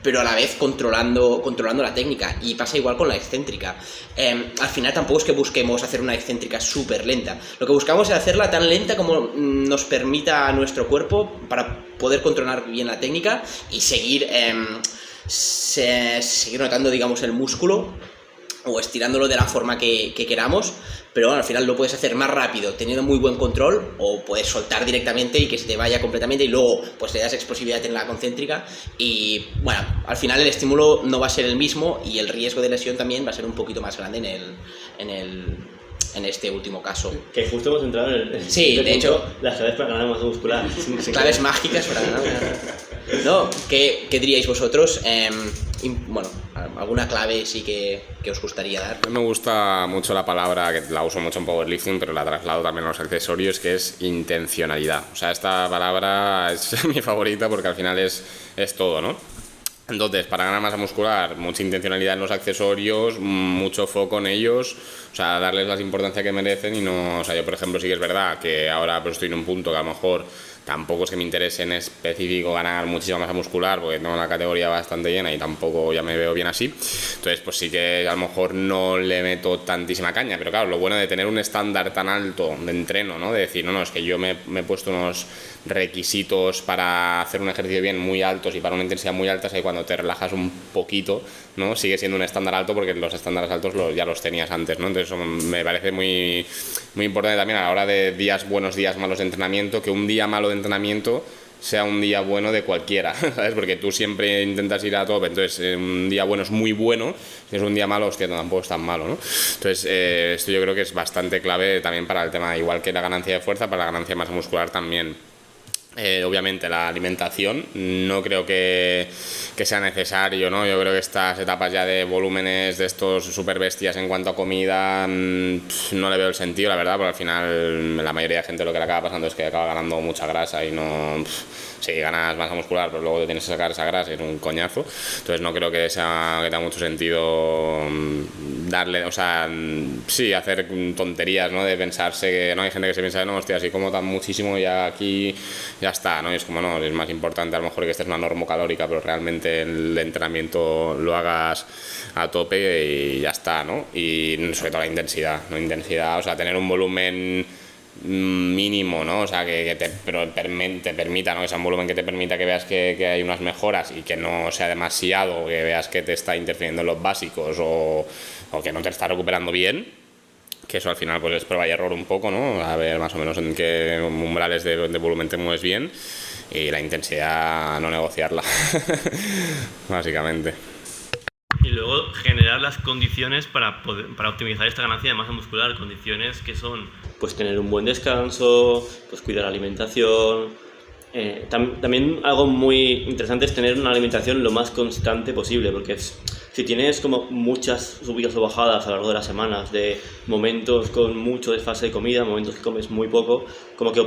pero a la vez controlando la técnica, y pasa igual con la excéntrica. Al final tampoco es que busquemos hacer una excéntrica súper lenta, lo que buscamos es hacerla tan lenta como nos permita a nuestro cuerpo para poder controlar bien la técnica y seguir notando, digamos, el músculo o estirándolo de la forma que queramos, pero bueno, al final lo puedes hacer más rápido teniendo muy buen control, o puedes soltar directamente y que se te vaya completamente y luego pues le das explosividad en la concéntrica y bueno, al final el estímulo no va a ser el mismo y el riesgo de lesión también va a ser un poquito más grande en este último caso. Que justo hemos entrado en el sí, de hecho, las claves para ganar masa muscular. Claves mágicas para ganar. ¿No? ¿Qué diríais vosotros? Bueno, alguna clave sí que os gustaría dar. A mí me gusta mucho la palabra, que la uso mucho en powerlifting, pero la traslado también a los accesorios, que es intencionalidad. O sea, esta palabra es mi favorita porque al final es todo, ¿no? Entonces, para ganar masa muscular, mucha intencionalidad en los accesorios, mucho foco en ellos, o sea, darles la importancia que merecen y no... O sea, yo, por ejemplo, sí que es verdad que ahora pues estoy en un punto que a lo mejor tampoco es que me interese en específico ganar muchísima masa muscular, porque tengo la categoría bastante llena y tampoco ya me veo bien así. Entonces, pues sí que a lo mejor no le meto tantísima caña, pero claro, lo bueno de tener un estándar tan alto de entreno, ¿no? De decir, no, es que yo me he puesto unos requisitos para hacer un ejercicio bien muy altos y para una intensidad muy alta, es que cuando te relajas un poquito, ¿no? Sigue siendo un estándar alto porque los estándares altos ya los tenías antes, ¿no? Entonces eso me parece muy, muy importante también a la hora de días buenos, días malos de entrenamiento, que un día malo de entrenamiento sea un día bueno de cualquiera, ¿sabes? Porque tú siempre intentas ir a tope, entonces un día bueno es muy bueno, si es un día malo, hostia, tampoco es tan malo, ¿no? Entonces esto yo creo que es bastante clave también para el tema, igual que la ganancia de fuerza, para la ganancia de masa muscular también. Obviamente la alimentación no creo que sea necesario, ¿no? Yo creo que estas etapas ya de volúmenes de estos super bestias en cuanto a comida no le veo el sentido, la verdad, porque al final la mayoría de gente lo que le acaba pasando es que acaba ganando mucha grasa y no... Sí, ganas masa muscular, pero luego te tienes que sacar esa grasa y es un coñazo. Entonces no creo que tenga mucho sentido darle, o sea, sí, hacer tonterías, ¿no? De pensarse que, ¿no? Hay gente que se piensa, no, hostia, si como tan muchísimo ya aquí ya está, ¿no? Y es como, no, es más importante a lo mejor que estés en una normocalórica, pero realmente el entrenamiento lo hagas a tope y ya está, ¿no? Y sobre todo la intensidad, ¿no? Intensidad, o sea, tener un volumen mínimo, ¿no? O sea, que te permita, ¿no? Que sea un volumen que te permita que veas que hay unas mejoras y que no sea demasiado, que veas que te está interfiriendo en los básicos o que no te está recuperando bien, que eso al final pues es prueba y error un poco, ¿no? A ver más o menos en qué umbrales de volumen te mueves bien, y la intensidad no negociarla, básicamente. Y luego generar las condiciones para optimizar esta ganancia de masa muscular, condiciones que son pues tener un buen descanso, pues cuidar la alimentación. También algo muy interesante es tener una alimentación lo más constante posible, porque si tienes como muchas subidas o bajadas a lo largo de las semanas, de momentos con mucho desfase de comida, momentos que comes muy poco, como que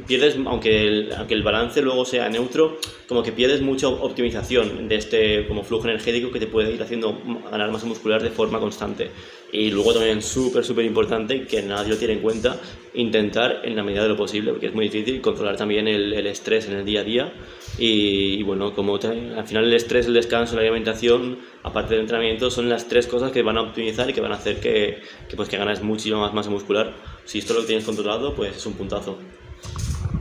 pierdes, aunque el balance luego sea neutro, como que pierdes mucha optimización de este como flujo energético que te puede ir haciendo ganar masa muscular de forma constante. Y luego también súper importante, que nadie lo tiene en cuenta, intentar en la medida de lo posible, porque es muy difícil controlar también el estrés en el día a día. Y bueno, como al final el estrés, el descanso, la alimentación, aparte del entrenamiento, son las tres cosas que van a optimizar y que van a hacer que ganes muchísimo más masa muscular. Si esto lo tienes controlado, pues es un puntazo.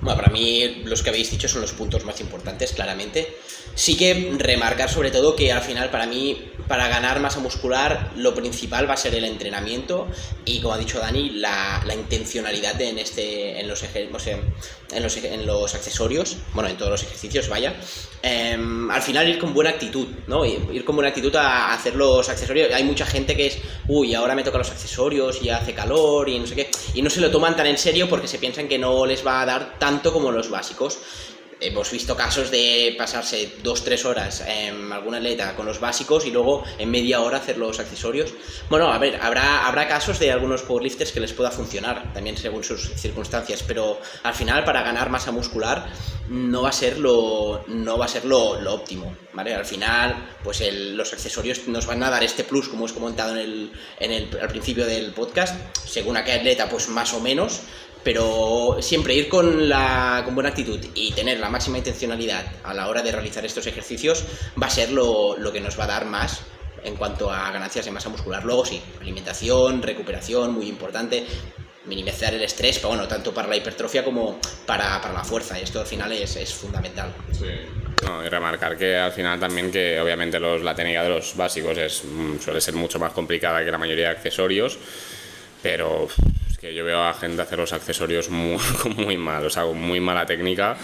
Bueno, para mí los que habéis dicho son los puntos más importantes, claramente. Sí que remarcar sobre todo que al final para mí, para ganar masa muscular, lo principal va a ser el entrenamiento y, como ha dicho Dani, la intencionalidad en los accesorios, bueno, en todos los ejercicios, vaya. Al final ir con buena actitud, ¿no? Ir con buena actitud a hacer los accesorios. Hay mucha gente que es, ahora me toca los accesorios y hace calor y no sé qué, y no se lo toman tan en serio porque se piensan que no les va a dar tanto como los básicos. hemos visto casos de pasarse 2-3 horas en alguna atleta con los básicos y luego en media hora hacer los accesorios. Bueno, a ver, habrá casos de algunos powerlifters que les pueda funcionar, también según sus circunstancias, pero al final para ganar masa muscular no va a ser lo óptimo, ¿vale? Al final, pues los accesorios nos van a dar este plus, como os he comentado al principio del podcast, según a qué atleta, pues más o menos. Pero siempre ir con buena actitud y tener la máxima intencionalidad a la hora de realizar estos ejercicios va a ser lo que nos va a dar más en cuanto a ganancias de masa muscular. Luego sí, alimentación, recuperación, muy importante, minimizar el estrés, pero bueno, tanto para la hipertrofia como para la fuerza, y esto al final es fundamental. Sí. No, y remarcar que al final también que obviamente la técnica de los básicos suele ser mucho más complicada que la mayoría de accesorios, pero que yo veo a gente hacer los accesorios muy mal, o sea, con muy mala técnica.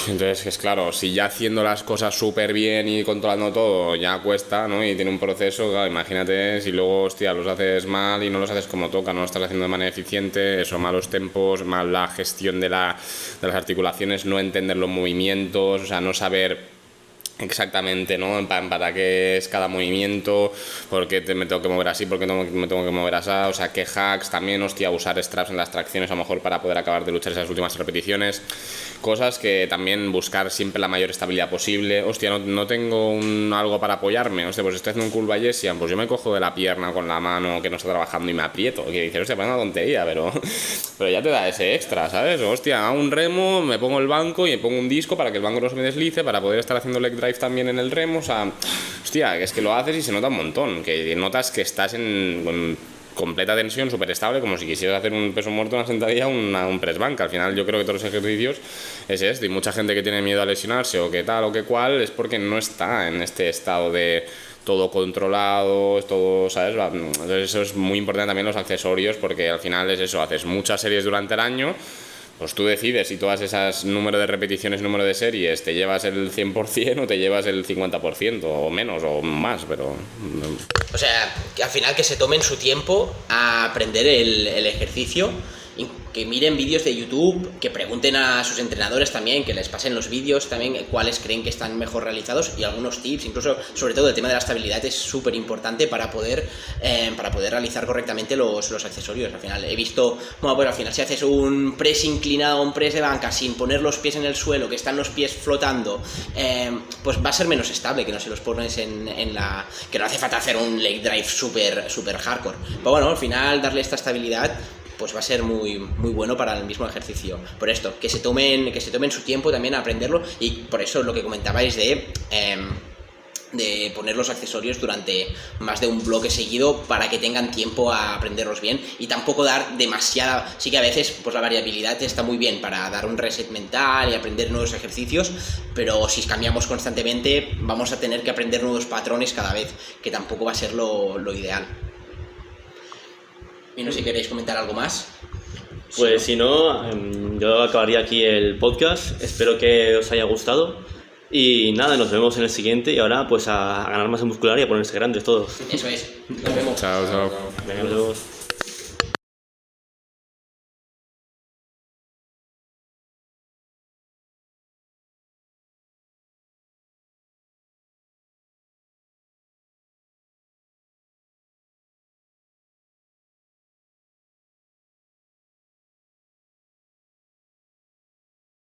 Entonces, es claro, si ya haciendo las cosas súper bien y controlando todo ya cuesta, ¿no? Y tiene un proceso, claro, imagínate si luego, hostia, los haces mal y no los haces como toca, no lo estás haciendo de manera eficiente, eso, malos tempos, mala gestión de las articulaciones, no entender los movimientos, o sea, no saber exactamente, ¿no? Para qué es cada movimiento, por qué me tengo que mover así, por qué me tengo que mover así, o sea, qué hacks también, hostia, usar straps en las tracciones a lo mejor para poder acabar de luchar esas últimas repeticiones, cosas que también buscar siempre la mayor estabilidad posible. Hostia, no tengo algo para apoyarme, hostia, pues estoy haciendo un curl Bayesian, pues yo me cojo de la pierna con la mano que no está trabajando y me aprieto, que dices, hostia, pues es una tontería, pero ya te da ese extra, ¿sabes? Hostia, hago un remo, me pongo el banco y me pongo un disco para que el banco no se me deslice, para poder estar haciendo leg drive también en el remo, o sea, hostia, es que lo haces y se nota un montón, que notas que estás en completa tensión, súper estable, como si quisieras hacer un peso muerto, una sentadilla, un press bank. Al final yo creo que todos los ejercicios es esto, y mucha gente que tiene miedo a lesionarse o que tal o que cual es porque no está en este estado de todo controlado, todo, ¿sabes? Entonces eso es muy importante también los accesorios, porque al final es eso, haces muchas series durante el año, pues tú decides si todas esas número de repeticiones, número de series, te llevas el 100% o te llevas el 50% o menos o más, pero... O sea, que al final que se tomen su tiempo a aprender el ejercicio, que miren vídeos de YouTube, que pregunten a sus entrenadores también, que les pasen los vídeos también, cuáles creen que están mejor realizados y algunos tips, incluso sobre todo el tema de la estabilidad es súper importante para poder realizar correctamente los accesorios. Al final he visto, bueno, pues al final si haces un press inclinado, un press de banca sin poner los pies en el suelo, que están los pies flotando, pues va a ser menos estable que no se los pones que no hace falta hacer un leg drive súper hardcore. Pero bueno, al final darle esta estabilidad pues va a ser muy, muy bueno para el mismo ejercicio. Por esto, que se tomen su tiempo también a aprenderlo, y por eso lo que comentabais de poner los accesorios durante más de un bloque seguido para que tengan tiempo a aprenderlos bien, y tampoco dar demasiada... Sí que a veces pues la variabilidad está muy bien para dar un reset mental y aprender nuevos ejercicios, pero si cambiamos constantemente vamos a tener que aprender nuevos patrones cada vez, que tampoco va a ser lo ideal. Y no sé si queréis comentar algo más. Pues si no, yo acabaría aquí el podcast. Espero que os haya gustado. Y nada, nos vemos en el siguiente. Y ahora pues a ganar masa muscular y a ponerse grandes todos. Eso es. Nos vemos. Chao, chao. Venga, nos vemos.